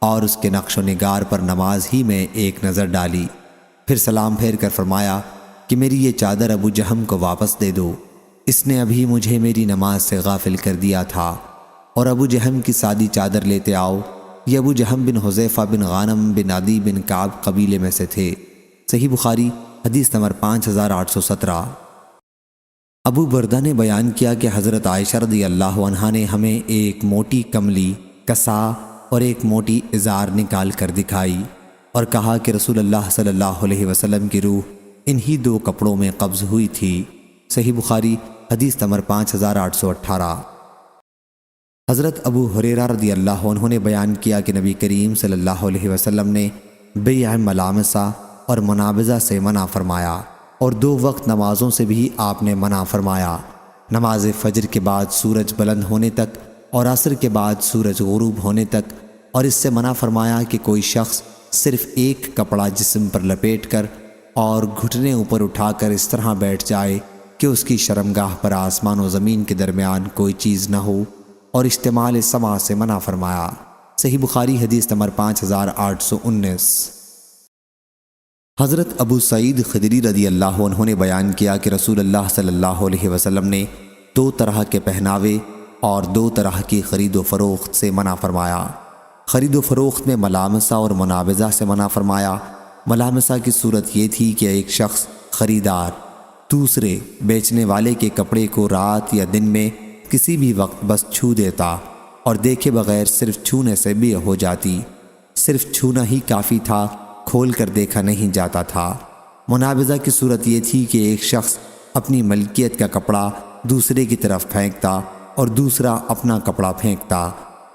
اور اس کے نقش و نگار پر نماز ہی میں ایک نظر ڈالی، پھر سلام پھیر کر فرمایا کہ میری یہ چادر ابو جہم کو واپس دے دو، اس نے ابھی مجھے میری نماز سے غافل کر دیا تھا، اور ابو جہم کی سادی چادر لیتے آؤ۔ یہ ابو جہم بن حذیفہ بن غانم بن عدی بن کعب قبیلے میں سے تھے۔ صحیح بخاری حدیث نمبر 5817۔ ابو بردہ نے بیان کیا کہ حضرت عائشہ رضی اللہ عنہا نے ہمیں ایک موٹی کملی کسا اور ایک موٹی ازار نکال کر دکھائی اور کہا کہ رسول اللہ صلی اللہ علیہ وسلم کی روح انہی دو کپڑوں میں قبض ہوئی تھی۔ صحیح بخاری حدیث نمبر 5818۔ حضرت ابو ہریرہ رضی اللہ عنہ نے بیان کیا کہ نبی کریم صلی اللہ علیہ وسلم نے بیع ملامسہ اور منابضہ سے منع فرمایا، اور 2 وقت نمازوں سے بھی آپ نے منع فرمایا، نماز فجر کے بعد سورج بلند ہونے تک اور عصر کے بعد سورج غروب ہونے تک، اور اس سے منع فرمایا کہ کوئی شخص صرف ایک کپڑا جسم پر لپیٹ کر اور گھٹنے اوپر اٹھا کر اس طرح بیٹھ جائے کہ اس کی شرمگاہ پر آسمان و زمین کے درمیان کوئی چیز نہ ہو، اور اشتمال سما سے منع فرمایا۔ صحیح بخاری حدیث نمبر 5819۔ حضرت ابو سعید خدری رضی اللہ عنہ نے بیان کیا کہ رسول اللہ صلی اللہ علیہ وسلم نے 2 طرح کے پہناوے اور 2 طرح کی خرید و فروخت سے منع فرمایا۔ خرید و فروخت میں ملامسہ اور منابضہ سے منع فرمایا۔ ملامسہ کی صورت یہ تھی کہ ایک شخص خریدار دوسرے بیچنے والے کے کپڑے کو رات یا دن میں کسی بھی وقت بس چھو دیتا اور دیکھے بغیر صرف چھونے سے بیع ہو جاتی، صرف چھونا ہی کافی تھا، کھول کر دیکھا نہیں جاتا تھا۔ منابضہ کی صورت یہ تھی کہ ایک شخص اپنی ملکیت کا کپڑا دوسرے کی طرف پھینکتا اور دوسرا اپنا کپڑا پھینکتا،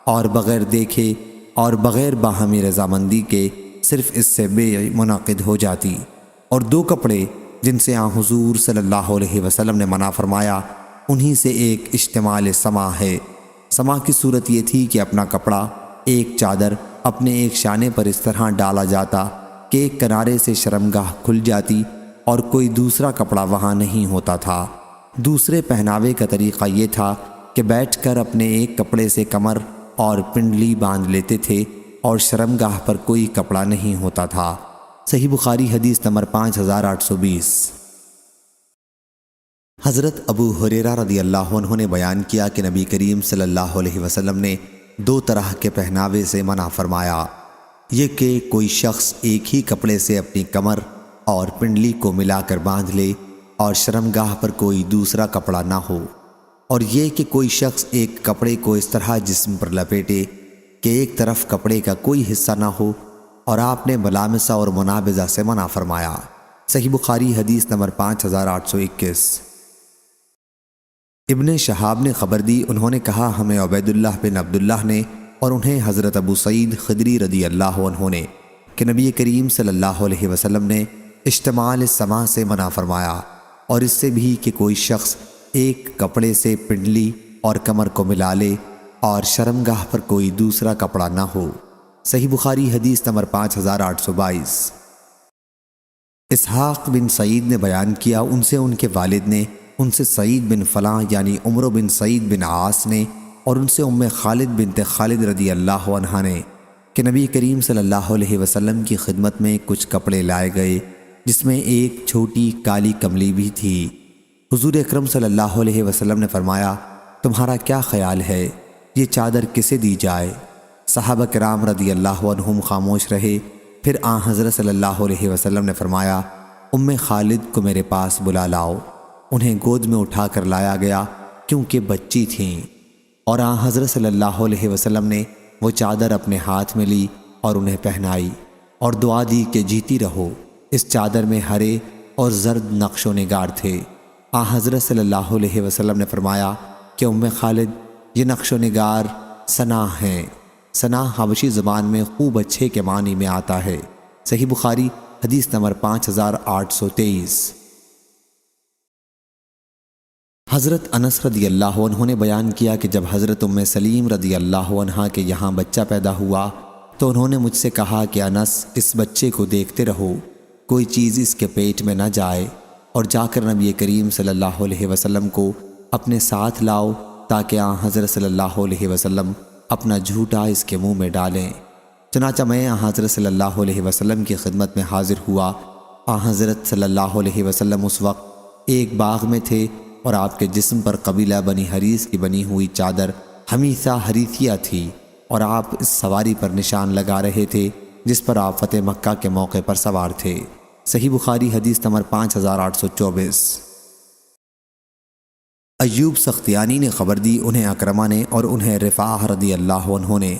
اور بغیر دیکھے اور بغیر باہمی رضامندی کے صرف اس سے بیع منعقد ہو جاتی۔ اور 2 کپڑے جن سے حضور صلی اللہ علیہ وسلم نے منع فرمایا، انہی سے ایک اشتمال سما ہے۔ سما کی صورت یہ تھی کہ اپنا کپڑا ایک چادر اپنے ایک شانے پر اس طرح ڈالا جاتا کہ ایک کنارے سے شرمگاہ کھل جاتی اور کوئی دوسرا کپڑا وہاں نہیں ہوتا تھا۔ دوسرے پہناوے کا طریقہ یہ تھا کہ بیٹھ کر اپنے ایک کپڑے سے کمر اور پنڈلی باندھ لیتے تھے اور شرمگاہ پر کوئی کپڑا نہیں ہوتا تھا۔ صحیح بخاری حدیث نمبر 5820۔ حضرت ابو ہریرہ رضی اللہ عنہ نے بیان کیا کہ نبی کریم صلی اللہ علیہ وسلم نے 2 طرح کے پہناوے سے منع فرمایا، یہ کہ کوئی شخص ایک ہی کپڑے سے اپنی کمر اور پنڈلی کو ملا کر باندھ لے اور شرمگاہ پر کوئی دوسرا کپڑا نہ ہو، اور یہ کہ کوئی شخص ایک کپڑے کو اس طرح جسم پر لپیٹے کہ ایک طرف کپڑے کا کوئی حصہ نہ ہو، اور آپ نے ملامسہ اور منابضہ سے منع فرمایا۔ صحیح بخاری حدیث نمبر 5821۔ ابن شہاب نے خبر دی، انہوں نے کہا ہمیں عبید اللہ بن عبداللہ نے اور انہیں حضرت ابو سعید خدری رضی اللہ عنہ نے کہ نبی کریم صلی اللہ علیہ وسلم نے اشتمال سما سے منع فرمایا، اور اس سے بھی کہ کوئی شخص ایک کپڑے سے پنڈلی اور کمر کو ملا لے اور شرمگاہ پر کوئی دوسرا کپڑا نہ ہو۔ صحیح بخاری حدیث نمبر 5822۔ اسحاق بن سعید نے بیان کیا، ان سے ان کے والد نے، ان سے سعید بن فلاں یعنی عمر بن سعید بن عاص نے، اور ان سے ام خالد بنت خالد رضی اللہ عنہا نے کہ نبی کریم صلی اللہ علیہ وسلم کی خدمت میں کچھ کپڑے لائے گئے جس میں ایک چھوٹی کالی کملی بھی تھی۔ حضور اکرم صلی اللہ علیہ وسلم نے فرمایا، تمہارا کیا خیال ہے؟ یہ چادر کسے دی جائے؟ صحابہ کرام رضی اللہ عنہم خاموش رہے۔ پھر آن حضرت صلی اللہ علیہ وسلم نے فرمایا، ام خالد کو میرے پاس بلا لاؤ۔ انہیں گود میں اٹھا کر لایا گیا کیونکہ بچی تھیں، اور آن حضرت صلی اللہ علیہ وسلم نے وہ چادر اپنے ہاتھ میں لی اور انہیں پہنائی اور دعا دی کہ جیتی رہو۔ اس چادر میں ہرے اور زرد نقش و نگار تھے۔ آن حضرت صلی اللہ علیہ وسلم نے فرمایا کہ ام خالد، یہ نقش و نگار ثناء ہیں۔ ثناء حبشی زبان میں خوب اچھے کے معنی میں آتا ہے۔ صحیح بخاری حدیث نمبر 5823۔ حضرت انس رضی اللہ عنہ نے بیان کیا کہ جب حضرت ام سلیم رضی اللہ عنہ کے یہاں بچہ پیدا ہوا تو انہوں نے مجھ سے کہا کہ انس، اس بچے کو دیکھتے رہو، کوئی چیز اس کے پیٹ میں نہ جائے، اور جا کر نبی کریم صلی اللہ علیہ وسلم کو اپنے ساتھ لاؤ تاکہ آن حضرت صلی اللہ علیہ وسلم اپنا جھوٹا اس کے منہ میں ڈالیں۔ چنانچہ میں آن حضرت صلی اللہ علیہ وسلم کی خدمت میں حاضر ہوا۔ آن حضرت صلی اللہ علیہ وسلم اس وقت ایک باغ میں تھے اور آپ کے جسم پر قبیلہ بنی حریث کی بنی ہوئی چادر حمیثہ حریثیہ تھی، اور آپ اس سواری پر نشان لگا رہے تھے جس پر آپ فتح مکہ کے موقع پر سوار تھے۔ صحیح بخاری حدیث نمبر 5824۔ ایوب سختیانی نے خبر دی، انہیں اکرمہ نے اور انہیں رفاع رضی اللہ عنہ نے،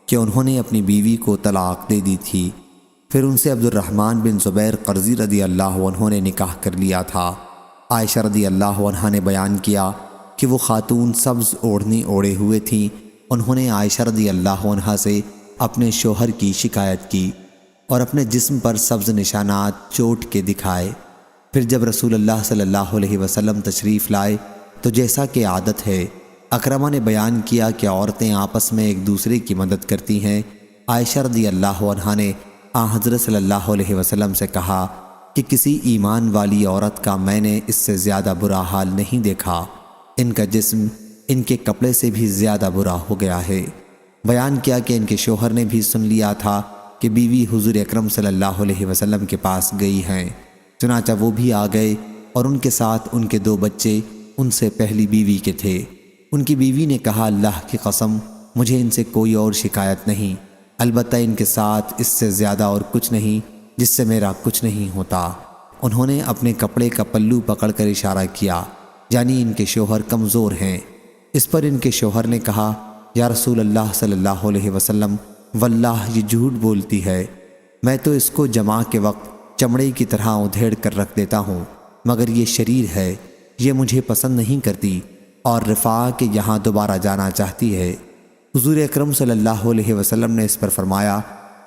کہ انہوں نے اپنی بیوی کو طلاق دے دی تھی۔ پھر ان سے عبد الرحمن بن زبیر قرظی رضی اللہ عنہ نے نکاح کر لیا تھا۔ عائشہ رضی اللہ عنہا نے بیان کیا کہ وہ خاتون سبز اوڑھنی اوڑھے ہوئے تھیں۔ انہوں نے عائشہ رضی اللہ عنہا سے اپنے شوہر کی شکایت کی اور اپنے جسم پر سبز نشانات چوٹ کے دکھائے۔ پھر جب رسول اللہ صلی اللہ علیہ وسلم تشریف لائے تو جیسا کہ عادت ہے، اکرمہ نے بیان کیا کہ عورتیں آپس میں ایک دوسرے کی مدد کرتی ہیں۔ عائشہ رضی اللہ عنہا نے آن حضرت صلی اللہ علیہ وسلم سے کہا کہ کسی ایمان والی عورت کا میں نے اس سے زیادہ برا حال نہیں دیکھا، ان کا جسم ان کے کپڑے سے بھی زیادہ برا ہو گیا ہے۔ بیان کیا کہ ان کے شوہر نے بھی سن لیا تھا کہ بیوی حضور اکرم صلی اللہ علیہ وسلم کے پاس گئی ہیں، چنانچہ وہ بھی آ گئے اور ان کے ساتھ ان کے 2 بچے ان سے پہلی بیوی کے تھے۔ ان کی بیوی نے کہا، اللہ کی قسم مجھے ان سے کوئی اور شکایت نہیں، البتہ ان کے ساتھ اس سے زیادہ اور کچھ نہیں جس سے میرا کچھ نہیں ہوتا۔ انہوں نے اپنے کپڑے کا پلو پکڑ کر اشارہ کیا، یعنی ان کے شوہر کمزور ہیں۔ اس پر ان کے شوہر نے کہا، یا رسول اللہ صلی اللہ علیہ وسلم، واللہ یہ جھوٹ بولتی ہے، میں تو اس کو جمع کے وقت چمڑے کی طرح ادھیڑ کر رکھ دیتا ہوں، مگر یہ شریر ہے، یہ مجھے پسند نہیں کرتی اور رفاع کے یہاں دوبارہ جانا چاہتی ہے۔ حضور اکرم صلی اللہ علیہ وسلم نے اس پر فرمایا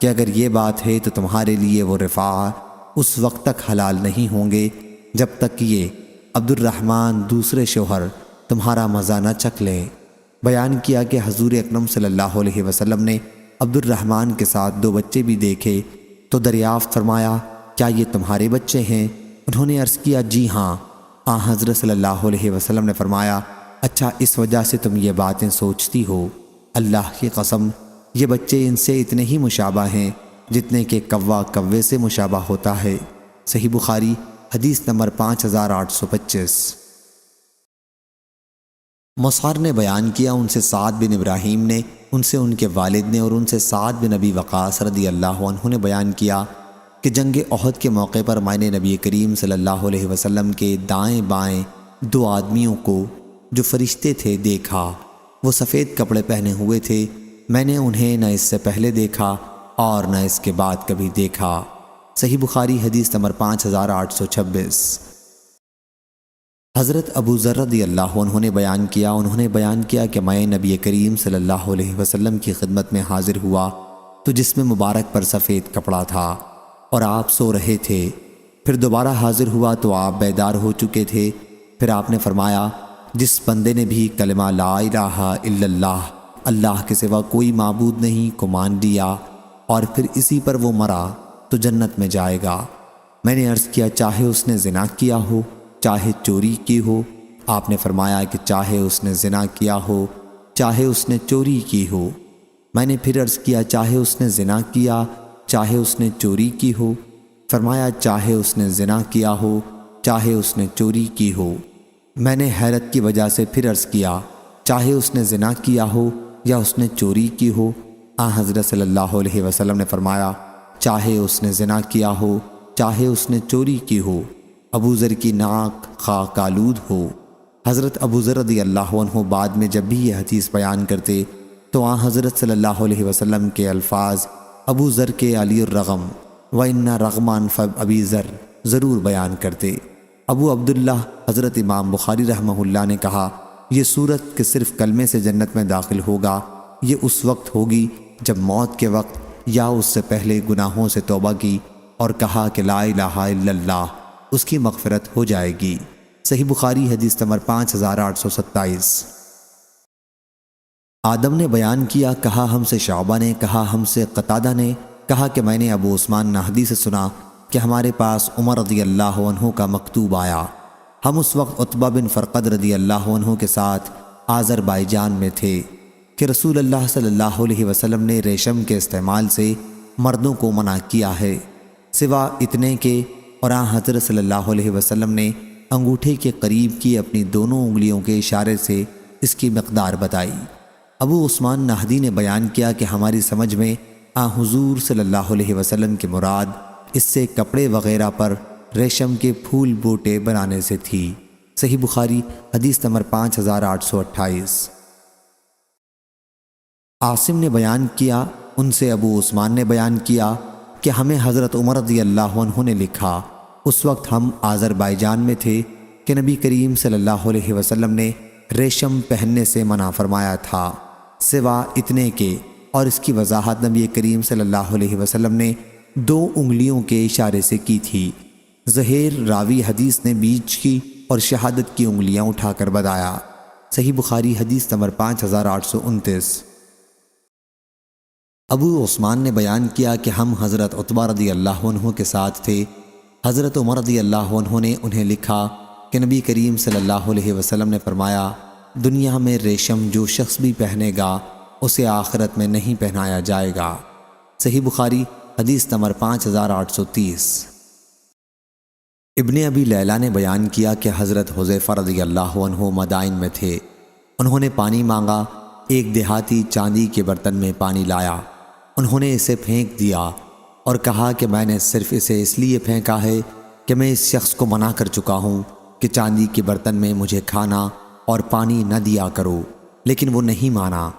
کہ اگر یہ بات ہے تو تمہارے لیے وہ رفاع اس وقت تک حلال نہیں ہوں گے جب تک کہ یہ عبد الرحمن دوسرے شوہر تمہارا مزہ نہ چکھ لیں۔ بیان کیا کہ حضور اکرم صلی اللہ علیہ وسلم نے عبد الرحمن کے ساتھ 2 بچے بھی دیکھے تو دریافت فرمایا، کیا یہ تمہارے بچے ہیں؟ انہوں نے عرض کیا، جی ہاں۔ آن حضرت صلی اللہ علیہ وسلم نے فرمایا، اچھا اس وجہ سے تم یہ باتیں سوچتی ہو، اللہ کی قسم یہ بچے ان سے اتنے ہی مشابہ ہیں جتنے کہ کوا کوے سے مشابہ ہوتا ہے۔ صحیح بخاری حدیث نمبر 5825۔ مسعر نے بیان کیا، ان سے سعد بن ابراہیم نے، ان سے ان کے والد نے اور ان سے سعد بن ابی وقاص رضی اللہ عنہ نے بیان کیا کہ جنگ احد کے موقع پر میں نے نبی کریم صلی اللہ علیہ وسلم کے دائیں بائیں 2 آدمیوں کو جو فرشتے تھے دیکھا۔ وہ سفید کپڑے پہنے ہوئے تھے، میں نے انہیں نہ اس سے پہلے دیکھا اور نہ اس کے بعد کبھی دیکھا۔ صحیح بخاری حدیث نمبر 5826۔ حضرت ابو ذر رضی اللہ عنہ نے بیان کیا، انہوں نے بیان کیا کہ میں نبی کریم صلی اللہ علیہ وسلم کی خدمت میں حاضر ہوا تو جسم مبارک پر سفید کپڑا تھا اور آپ سو رہے تھے۔ پھر دوبارہ حاضر ہوا تو آپ بیدار ہو چکے تھے۔ پھر آپ نے فرمایا، جس بندے نے بھی کلمہ لا الہ الا اللہ، اللہ کے سوا کوئی معبود نہیں کو مان لیا اور پھر اسی پر وہ مرا تو جنت میں جائے گا۔ میں نے عرض کیا، چاہے اس نے زنا کیا ہو چاہے چوری کی ہو؟ آپ نے فرمایا کہ چاہے اس نے زنا کیا ہو چاہے اس نے چوری کی ہو۔ میں نے پھر عرض کیا، چاہے اس نے زنا کیا چاہے اس نے چوری کی ہو؟ فرمایا، چاہے اس نے زنا کیا ہو چاہے اس نے چوری کی ہو۔ میں نے حیرت کی وجہ سے پھر عرض کیا، چاہے اس نے زنا کیا ہو یا اس نے چوری کی ہو؟ حضرت صلی اللہ علیہ وسلم نے فرمایا چاہے اس نے زنا کیا ہو چاہے اس نے چوری کی ہو، ابو ذر کی ناک خاک آلود ہو۔ حضرت ابو ذر رضی اللہ عنہ بعد میں جب بھی یہ حدیث بیان کرتے تو حضرت صلی اللہ علیہ وسلم کے الفاظ ابو ذر کے علی الرغم وَإِنَّ رَغْمًا فَأَبِي ذر ضرور بیان کرتے۔ ابو عبداللہ حضرت امام بخاری رحمہ اللہ نے کہا یہ صورت کہ صرف کلمے سے جنت میں داخل ہوگا یہ اس وقت ہوگی جب موت کے وقت یا اس سے پہلے گناہوں سے توبہ کی اور کہا کہ لا الہ الا اللہ، اس کی مغفرت ہو جائے گی۔ صحیح بخاری حدیث نمبر 5827۔ آدم نے بیان کیا، کہا ہم سے شعبہ نے، کہا ہم سے قتادہ نے، کہا کہ میں نے ابو عثمان نہدی سے سنا کہ ہمارے پاس عمر رضی اللہ عنہ کا مکتوب آیا۔ ہم اس وقت عتبہ بن فرقد رضی اللہ عنہ کے ساتھ آذربائیجان میں تھے کہ رسول اللہ صلی اللہ علیہ وسلم نے ریشم کے استعمال سے مردوں کو منع کیا ہے، سوا اتنے کے اور حضرت صلی اللہ علیہ وسلم نے انگوٹھے کے قریب کی اپنی دونوں انگلیوں کے اشارے سے اس کی مقدار بتائی۔ ابو عثمان نہدی نے بیان کیا کہ ہماری سمجھ میں حضور صلی اللہ علیہ وسلم کی مراد اس سے کپڑے وغیرہ پر ریشم کے پھول بوٹے بنانے سے تھی۔ صحیح بخاری حدیث نمبر 5828۔ عاصم نے بیان کیا، ان سے ابو عثمان نے بیان کیا کہ ہمیں حضرت عمر رضی اللہ عنہ نے لکھا، اس وقت ہم آذربائیجان میں تھے کہ نبی کریم صلی اللہ علیہ وسلم نے ریشم پہننے سے منع فرمایا تھا، سوا اتنے کے، اور اس کی وضاحت نبی کریم صلی اللہ علیہ وسلم نے 2 انگلیوں کے اشارے سے کی تھی۔ ظہیر راوی حدیث نے بیچ کی اور شہادت کی انگلیاں اٹھا کر بتایا۔ صحیح بخاری حدیث نمبر 5829۔ ابو عثمان نے بیان کیا کہ ہم حضرت عتبہ رضی اللہ عنہ کے ساتھ تھے، حضرت عمر رضی اللہ عنہ نے انہیں لکھا کہ نبی کریم صلی اللہ علیہ وسلم نے فرمایا دنیا میں ریشم جو شخص بھی پہنے گا اسے آخرت میں نہیں پہنایا جائے گا۔ صحیح بخاری حدیث نمبر 5830۔ ابن ابی لیلہ نے بیان کیا کہ حضرت حذیفہ رضی اللہ عنہ مدائن میں تھے، انہوں نے پانی مانگا، ایک دیہاتی چاندی کے برتن میں پانی لایا، انہوں نے اسے پھینک دیا اور کہا کہ میں نے صرف اسے اس لیے پھینکا ہے کہ میں اس شخص کو منع کر چکا ہوں کہ چاندی کے برتن میں مجھے کھانا اور پانی نہ دیا کرو، لیکن وہ نہیں مانا۔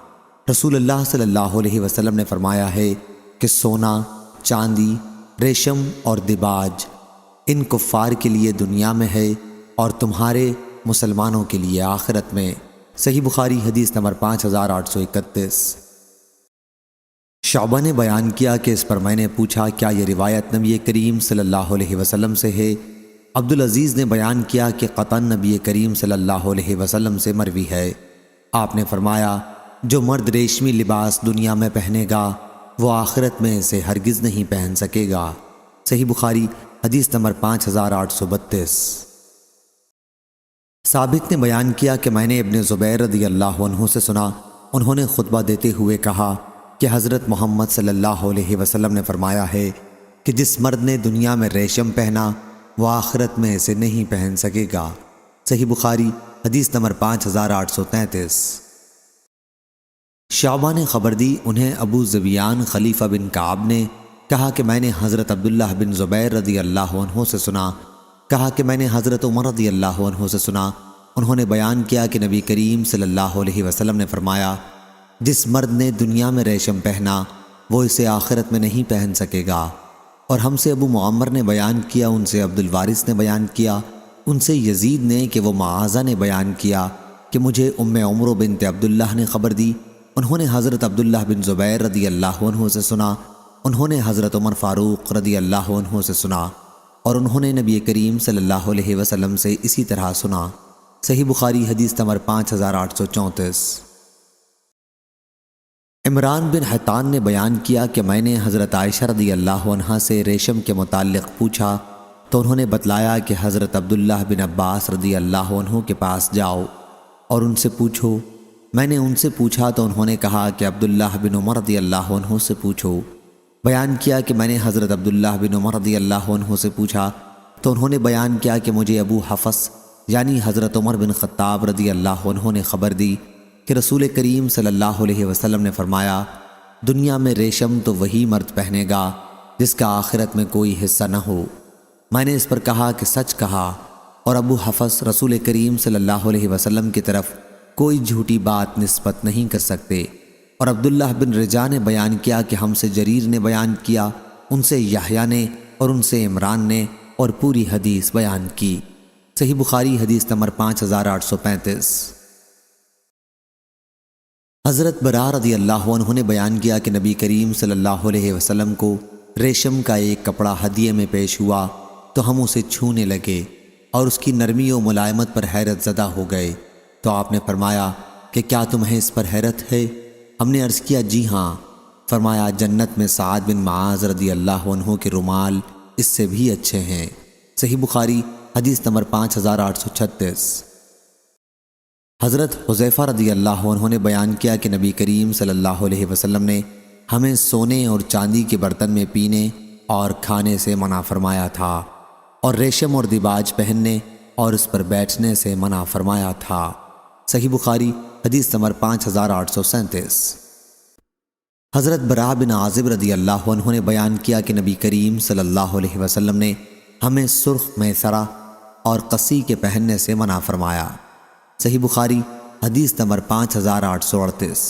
رسول اللہ صلی اللہ علیہ وسلم نے فرمایا ہے کہ سونا، چاندی، ریشم اور دباج ان کفار کے لیے دنیا میں ہے اور تمہارے مسلمانوں کے لیے آخرت میں۔ صحیح بخاری حدیث نمبر 5831۔ شعبہ نے بیان کیا کہ اس پر میں نے پوچھا کیا یہ روایت نبی کریم صلی اللہ علیہ وسلم سے ہے؟ عبدالعزیز نے بیان کیا کہ قطعاً نبی کریم صلی اللہ علیہ وسلم سے مروی ہے۔ آپ نے فرمایا جو مرد ریشمی لباس دنیا میں پہنے گا وہ آخرت میں اسے ہرگز نہیں پہن سکے گا۔ صحیح بخاری حدیث نمبر 5832۔ ثابت نے بیان کیا کہ میں نے ابن زبیر رضی اللہ عنہ سے سنا، انہوں نے خطبہ دیتے ہوئے کہا کہ حضرت محمد صلی اللہ علیہ وسلم نے فرمایا ہے کہ جس مرد نے دنیا میں ریشم پہنا وہ آخرت میں اسے نہیں پہن سکے گا۔ صحیح بخاری حدیث نمبر 5833۔ شعبہ نے خبر دی، انہیں ابو زبیان خلیفہ بن کعب نے کہا کہ میں نے حضرت عبداللہ بن زبیر رضی اللہ عنہ سے سنا، کہا کہ میں نے حضرت عمر رضی اللہ عنہ سے سنا، انہوں نے بیان کیا کہ نبی کریم صلی اللہ علیہ وسلم نے فرمایا جس مرد نے دنیا میں ریشم پہنا وہ اسے آخرت میں نہیں پہن سکے گا۔ اور ہم سے ابو معمر نے بیان کیا، ان سے عبد الوارث نے بیان کیا، ان سے یزید نے کہ وہ معاذہ نے بیان کیا کہ مجھے ام عمرو بنت عبداللہ نے خبر دی، انہوں نے حضرت عبداللہ بن زبیر رضی اللہ عنہ سے سنا، انہوں نے حضرت عمر فاروق رضی اللہ عنہ سے سنا، اور انہوں نے نبی کریم صلی اللہ علیہ وسلم سے اسی طرح سنا۔ صحیح بخاری حدیث نمبر 5834۔ عمران بن حطان نے بیان کیا کہ میں نے حضرت عائشہ رضی اللہ عنہا سے ریشم کے متعلق پوچھا تو انہوں نے بتلایا کہ حضرت عبداللہ بن عباس رضی اللہ عنہ کے پاس جاؤ اور ان سے پوچھو۔ میں نے ان سے پوچھا تو انہوں نے کہا کہ عبداللہ بن عمر رضی اللہ عنہ سے پوچھو۔ بیان کیا کہ میں نے حضرت عبداللہ بن عمر رضی اللہ عنہ سے پوچھا تو انہوں نے بیان کیا کہ مجھے ابو حفص یعنی حضرت عمر بن خطاب رضی اللہ عنہ نے خبر دی کہ رسول کریم صلی اللہ علیہ وسلم نے فرمایا، دنیا میں ریشم تو وہی مرد پہنے گا جس کا آخرت میں کوئی حصہ نہ ہو۔ میں نے اس پر کہا کہ سچ کہا، اور ابو حفص رسول کریم صلی اللہ علیہ وسلم کی طرف کوئی جھوٹی بات نسبت نہیں کر سکتے۔ اور عبداللہ بن رجا نے بیان کیا کہ ہم سے جریر نے بیان کیا، ان سے یحییٰ نے، اور ان سے عمران نے، اور پوری حدیث بیان کی۔ صحیح بخاری حدیث نمبر 5835۔ حضرت برا رضی اللہ عنہ نے بیان کیا کہ نبی کریم صلی اللہ علیہ وسلم کو ریشم کا ایک کپڑا ہدیے میں پیش ہوا تو ہم اسے چھونے لگے اور اس کی نرمی و ملائمت پر حیرت زدہ ہو گئے، تو آپ نے فرمایا کہ کیا تمہیں اس پر حیرت ہے؟ ہم نے عرض کیا جی ہاں۔ فرمایا جنت میں سعد بن معاذ رضی اللہ عنہ کے رومال اس سے بھی اچھے ہیں۔ صحیح بخاری حدیث نمبر 5836۔ حضرت حذیفہ رضی اللہ عنہ نے بیان کیا کہ نبی کریم صلی اللہ علیہ وسلم نے ہمیں سونے اور چاندی کے برتن میں پینے اور کھانے سے منع فرمایا تھا، اور ریشم اور دیباج پہننے اور اس پر بیٹھنے سے منع فرمایا تھا۔ صحیح بخاری حدیث نمبر 5837۔ حضرت برا بن عازب رضی اللہ عنہ نے بیان کیا کہ نبی کریم صلی اللہ علیہ وسلم نے ہمیں سرخ میسرہ اور قصی کے پہننے سے منع فرمایا۔ صحیح بخاری حدیث نمبر 5838۔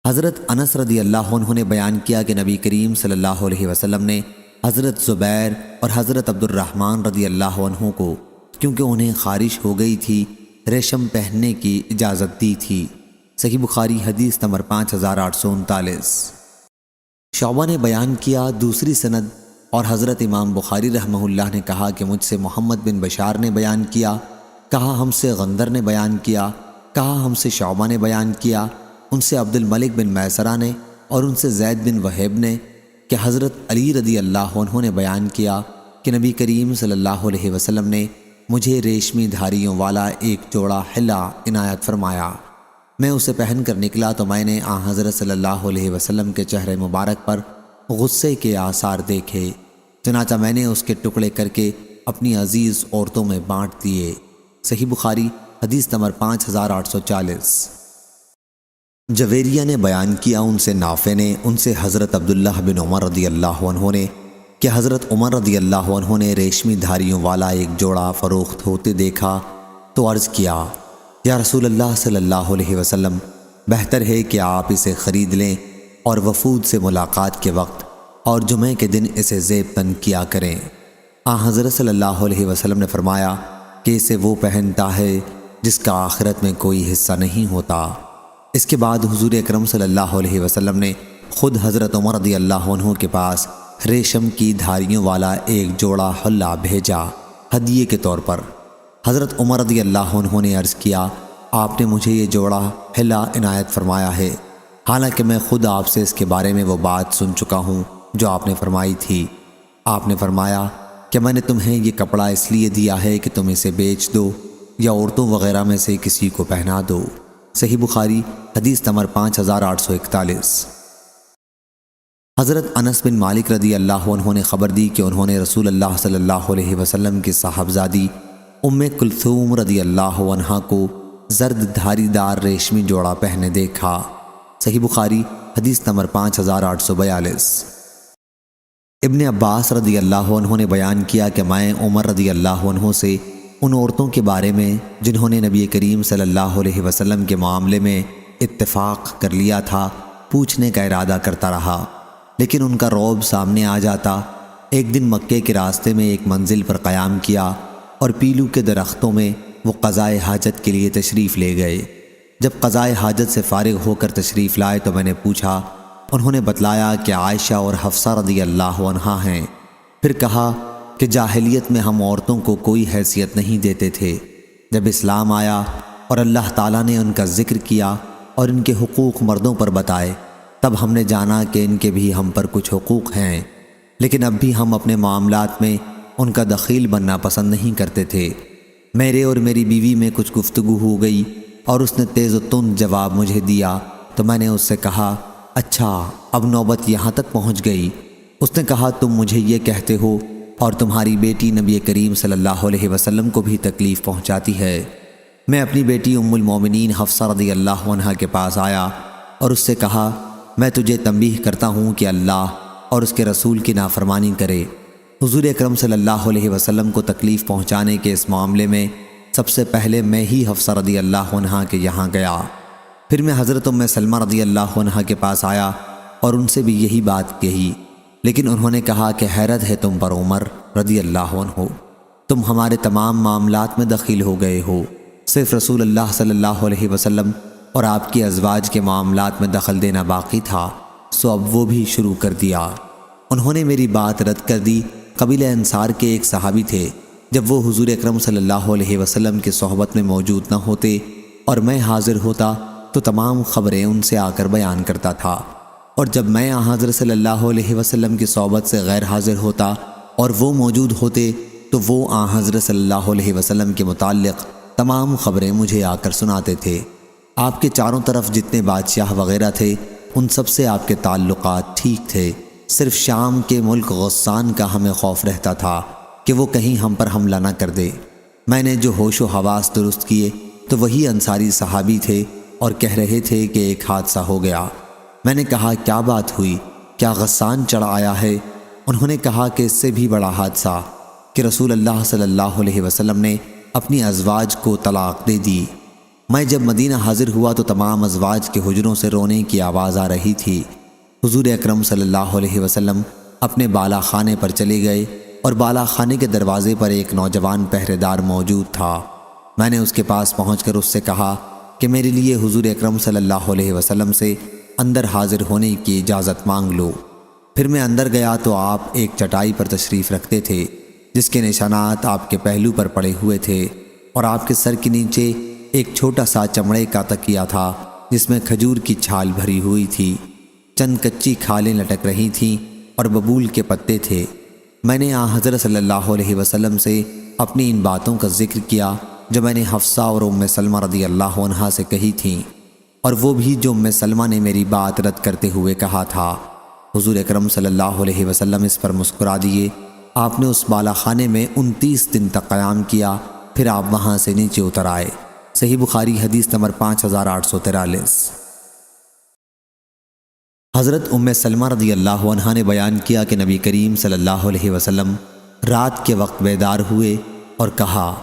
حضرت انس رضی اللہ عنہ نے بیان کیا کہ نبی کریم صلی اللہ علیہ وسلم نے حضرت زبیر اور حضرت عبد الرحمن رضی اللہ عنہ کو، کیونکہ انہیں خارش ہو گئی تھی، ریشم پہننے کی اجازت دی تھی۔ صحیح بخاری حدیث نمبر 5839۔ شعبہ نے بیان کیا دوسری سند، اور حضرت امام بخاری رحمہ اللہ نے کہا کہ مجھ سے محمد بن بشار نے بیان کیا، کہا ہم سے غندر نے بیان کیا، کہا ہم سے شعبہ نے بیان کیا، ان سے عبد الملک بن میسرہ نے، اور ان سے زید بن وہیب نے، کہ حضرت علی رضی اللہ عنہ نے بیان کیا کہ نبی کریم صلی اللہ علیہ وسلم نے مجھے ریشمی دھاریوں والا ایک جوڑا حلہ عنایت فرمایا۔ میں اسے پہن کر نکلا تو میں نے حضرت صلی اللہ علیہ وسلم کے چہرے مبارک پر غصے کے آثار دیکھے، چنانچہ میں نے اس کے ٹکڑے کر کے اپنی عزیز عورتوں میں بانٹ دیے۔ صحیح بخاری حدیث نمبر 5840۔ جویریہ نے بیان کیا ان سے نافع نے، ان سے حضرت عبداللہ بن عمر رضی اللہ عنہ نے، کہ حضرت عمر رضی اللہ عنہ نے ریشمی دھاریوں والا ایک جوڑا فروخت ہوتے دیکھا تو عرض کیا، یا رسول اللہ صلی اللہ علیہ وسلم، بہتر ہے کہ آپ اسے خرید لیں اور وفود سے ملاقات کے وقت اور جمعے کے دن اسے زیب بند کیا کریں۔ حضرت صلی اللہ علیہ وسلم نے فرمایا کہ اسے وہ پہنتا ہے جس کا آخرت میں کوئی حصہ نہیں ہوتا۔ اس کے بعد حضور اکرم صلی اللہ علیہ وسلم نے خود حضرت عمر رضی اللہ عنہ کے پاس ریشم کی دھاریوں والا ایک جوڑا حلہ بھیجا ہدیے کے طور پر۔ حضرت عمر رضی اللہ عنہ نے عرض کیا، آپ نے مجھے یہ جوڑا حلہ عنایت فرمایا ہے، حالانکہ میں خود آپ سے اس کے بارے میں وہ بات سن چکا ہوں جو آپ نے فرمائی تھی۔ آپ نے فرمایا کہ میں نے تمہیں یہ کپڑا اس لیے دیا ہے کہ تم اسے بیچ دو یا عورتوں وغیرہ میں سے کسی کو پہنا دو۔ صحیح بخاری حدیث نمبر 5841۔ حضرت انس بن مالک رضی اللہ عنہ نے خبر دی کہ انہوں نے رسول اللہ صلی اللہ علیہ وسلم کی صاحبزادی ام کلثوم رضی اللہ عنہا کو زرد دھاری دار ریشمی جوڑا پہنے دیکھا۔ صحیح بخاری حدیث نمبر 5842۔ ابن عباس رضی اللہ عنہ نے بیان کیا کہ میں عمر رضی اللہ عنہ سے ان عورتوں کے بارے میں جنہوں نے نبی کریم صلی اللہ علیہ وسلم کے معاملے میں اتفاق کر لیا تھا پوچھنے کا ارادہ کرتا رہا، لیکن ان کا رعب سامنے آ جاتا۔ ایک دن مکے کے راستے میں ایک منزل پر قیام کیا اور پیلو کے درختوں میں وہ قضائے حاجت کے لیے تشریف لے گئے۔ جب قضائے حاجت سے فارغ ہو کر تشریف لائے تو میں نے پوچھا، انہوں نے بتلایا کہ عائشہ اور حفصہ رضی اللہ عنہا ہیں۔ پھر کہا کہ جاہلیت میں ہم عورتوں کو کوئی حیثیت نہیں دیتے تھے، جب اسلام آیا اور اللہ تعالیٰ نے ان کا ذکر کیا اور ان کے حقوق مردوں پر بتائے، تب ہم نے جانا کہ ان کے بھی ہم پر کچھ حقوق ہیں، لیکن اب بھی ہم اپنے معاملات میں ان کا دخیل بننا پسند نہیں کرتے تھے۔ میرے اور میری بیوی میں کچھ گفتگو ہو گئی اور اس نے تیز و تند جواب مجھے دیا، تو میں نے اس سے کہا، اچھا اب نوبت یہاں تک پہنچ گئی۔ اس نے کہا، تم مجھے یہ کہتے ہو اور تمہاری بیٹی نبی کریم صلی اللہ علیہ وسلم کو بھی تکلیف پہنچاتی ہے۔ میں اپنی بیٹی ام المومنین حفصہ رضی اللہ عنہا کے پاس آیا اور اس سے کہا، میں تجھے تنبیہ کرتا ہوں کہ اللہ اور اس کے رسول کی نافرمانی کرے۔ حضور اکرم صلی اللہ علیہ وسلم کو تکلیف پہنچانے کے اس معاملے میں سب سے پہلے میں ہی حفصہ رضی اللہ عنہا کے یہاں گیا۔ پھر میں حضرت ام سلمہ رضی اللہ عنہا کے پاس آیا اور ان سے بھی یہی بات کہی، لیکن انہوں نے کہا کہ حیرت ہے تم پر عمر رضی اللہ عنہ، تم ہمارے تمام معاملات میں دخیل ہو گئے ہو، صرف رسول اللہ صلی اللہ علیہ وسلم اور آپ کی ازواج کے معاملات میں دخل دینا باقی تھا، سو اب وہ بھی شروع کر دیا۔ انہوں نے میری بات رد کر دی۔ قبیلہ انصار کے ایک صحابی تھے، جب وہ حضور اکرم صلی اللہ علیہ وسلم کی صحبت میں موجود نہ ہوتے اور میں حاضر ہوتا تو تمام خبریں ان سے آ کر بیان کرتا تھا، اور جب میں حضرت صلی اللہ علیہ وسلم کی صحبت سے غیر حاضر ہوتا اور وہ موجود ہوتے تو وہ حضرت صلی اللہ علیہ وسلم کے متعلق تمام خبریں مجھے آ کر سناتے تھے۔ آپ کے چاروں طرف جتنے بادشاہ وغیرہ تھے ان سب سے آپ کے تعلقات ٹھیک تھے، صرف شام کے ملک غسان کا ہمیں خوف رہتا تھا کہ وہ کہیں ہم پر حملہ نہ کر دے۔ میں نے جو ہوش و حواس درست کیے تو وہی انصاری صحابی تھے اور کہہ رہے تھے کہ ایک حادثہ ہو گیا۔ میں نے کہا، کیا بات ہوئی؟ کیا غسان چڑھ آیا ہے؟ انہوں نے کہا کہ اس سے بھی بڑا حادثہ کہ رسول اللہ صلی اللہ علیہ وسلم نے اپنی ازواج کو طلاق دے دی۔ میں جب مدینہ حاضر ہوا تو تمام ازواج کے حجروں سے رونے کی آواز آ رہی تھی۔ حضور اکرم صلی اللہ علیہ وسلم اپنے بالا خانے پر چلے گئے اور بالا خانے کے دروازے پر ایک نوجوان پہرے دار موجود تھا۔ میں نے اس کے پاس پہنچ کر اس سے کہا کہ میرے لیے حضور اکرم صلی اللہ علیہ وسلم سے اندر حاضر ہونے کی اجازت مانگ لو۔ پھر میں اندر گیا تو آپ ایک چٹائی پر تشریف رکھتے تھے جس کے نشانات آپ کے پہلو پر پڑے ہوئے تھے، اور آپ کے سر کے نیچے ایک چھوٹا سا چمڑے کا تکیہ تھا جس میں کھجور کی چھال بھری ہوئی تھی، چند کچی کھالیں لٹک رہی تھیں اور ببول کے پتے تھے۔ میں نے حضرت صلی اللہ علیہ وسلم سے اپنی ان باتوں کا ذکر کیا جو میں نے حفصہ اور ام سلمہ رضی اللہ عنہا سے کہی تھیں، اور وہ بھی جو ام سلمہ نے میری بات رد کرتے ہوئے کہا تھا۔ حضور اکرم صلی اللہ علیہ وسلم اس پر مسکرا دیے۔ آپ نے اس بالا خانے میں 29 دن تک قیام کیا، پھر آپ وہاں سے نیچے اتر آئے۔ صحیح بخاری حدیث نمبر 5843۔ حضرت ام سلمہ رضی اللہ عنہا نے بیان کیا کہ نبی کریم صلی اللہ علیہ وسلم رات کے وقت بیدار ہوئے اور کہا،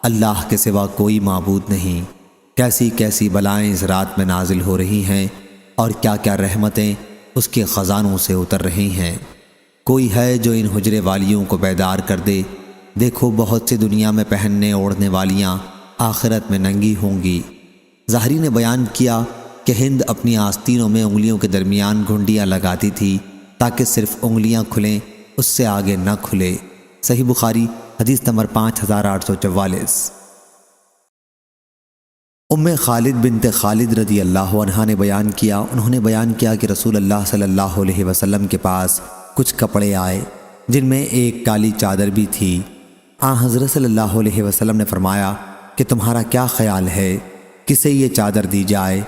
اللہ کے سوا کوئی معبود نہیں، کیسی کیسی بلائیں اس رات میں نازل ہو رہی ہیں اور کیا کیا رحمتیں اس کے خزانوں سے اتر رہی ہیں۔ کوئی ہے جو ان حجرے والیوں کو بیدار کر دے؟ دیکھو بہت سے دنیا میں پہننے اوڑھنے والیاں آخرت میں ننگی ہوں گی۔ ظاہری نے بیان کیا کہ ہند اپنی آستینوں میں انگلیوں کے درمیان گھنڈیاں لگاتی تھی تاکہ صرف انگلیاں کھلیں، اس سے آگے نہ کھلے۔ صحیح بخاری حدیث نمبر 5844۔ ام خالد بنت خالد رضی اللہ عنہا نے بیان کیا، انہوں نے بیان کیا کہ رسول اللہ صلی اللہ علیہ وسلم کے پاس کچھ کپڑے آئے جن میں ایک کالی چادر بھی تھی۔ حضرت صلی اللہ علیہ وسلم نے فرمایا کہ تمہارا کیا خیال ہے، کسے یہ چادر دی جائے؟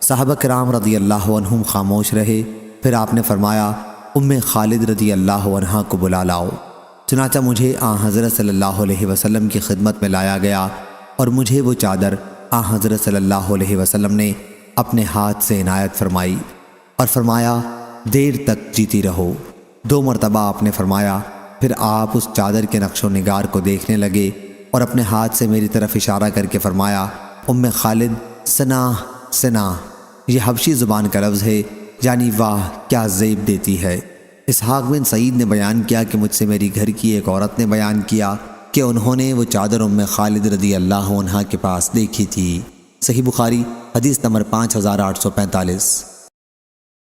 صحابہ کرام رضی اللہ عنہم خاموش رہے۔ پھر آپ نے فرمایا، ام خالد رضی اللہ عنہا کو بلا لاؤ۔ چنانچہ مجھے حضرت صلی اللہ علیہ وسلم کی خدمت میں لایا گیا اور مجھے وہ چادر حضرت صلی اللہ علیہ وسلم نے اپنے ہاتھ سے عنایت فرمائی اور فرمایا، دیر تک جیتی رہو۔ 2 مرتبہ آپ نے فرمایا۔ پھر آپ اس چادر کے نقش و نگار کو دیکھنے لگے اور اپنے ہاتھ سے میری طرف اشارہ کر کے فرمایا، ام خالد سنا سنا، یہ حبشی زبان کا لفظ ہے، یعنی واہ کیا زیب دیتی ہے۔ اسحاق بن سعید نے بیان کیا کہ مجھ سے میری گھر کی ایک عورت نے بیان کیا کہ انہوں نے وہ چادر ام خالد رضی اللہ عنہا کے پاس دیکھی تھی۔ صحیح بخاری حدیث نمبر 5845۔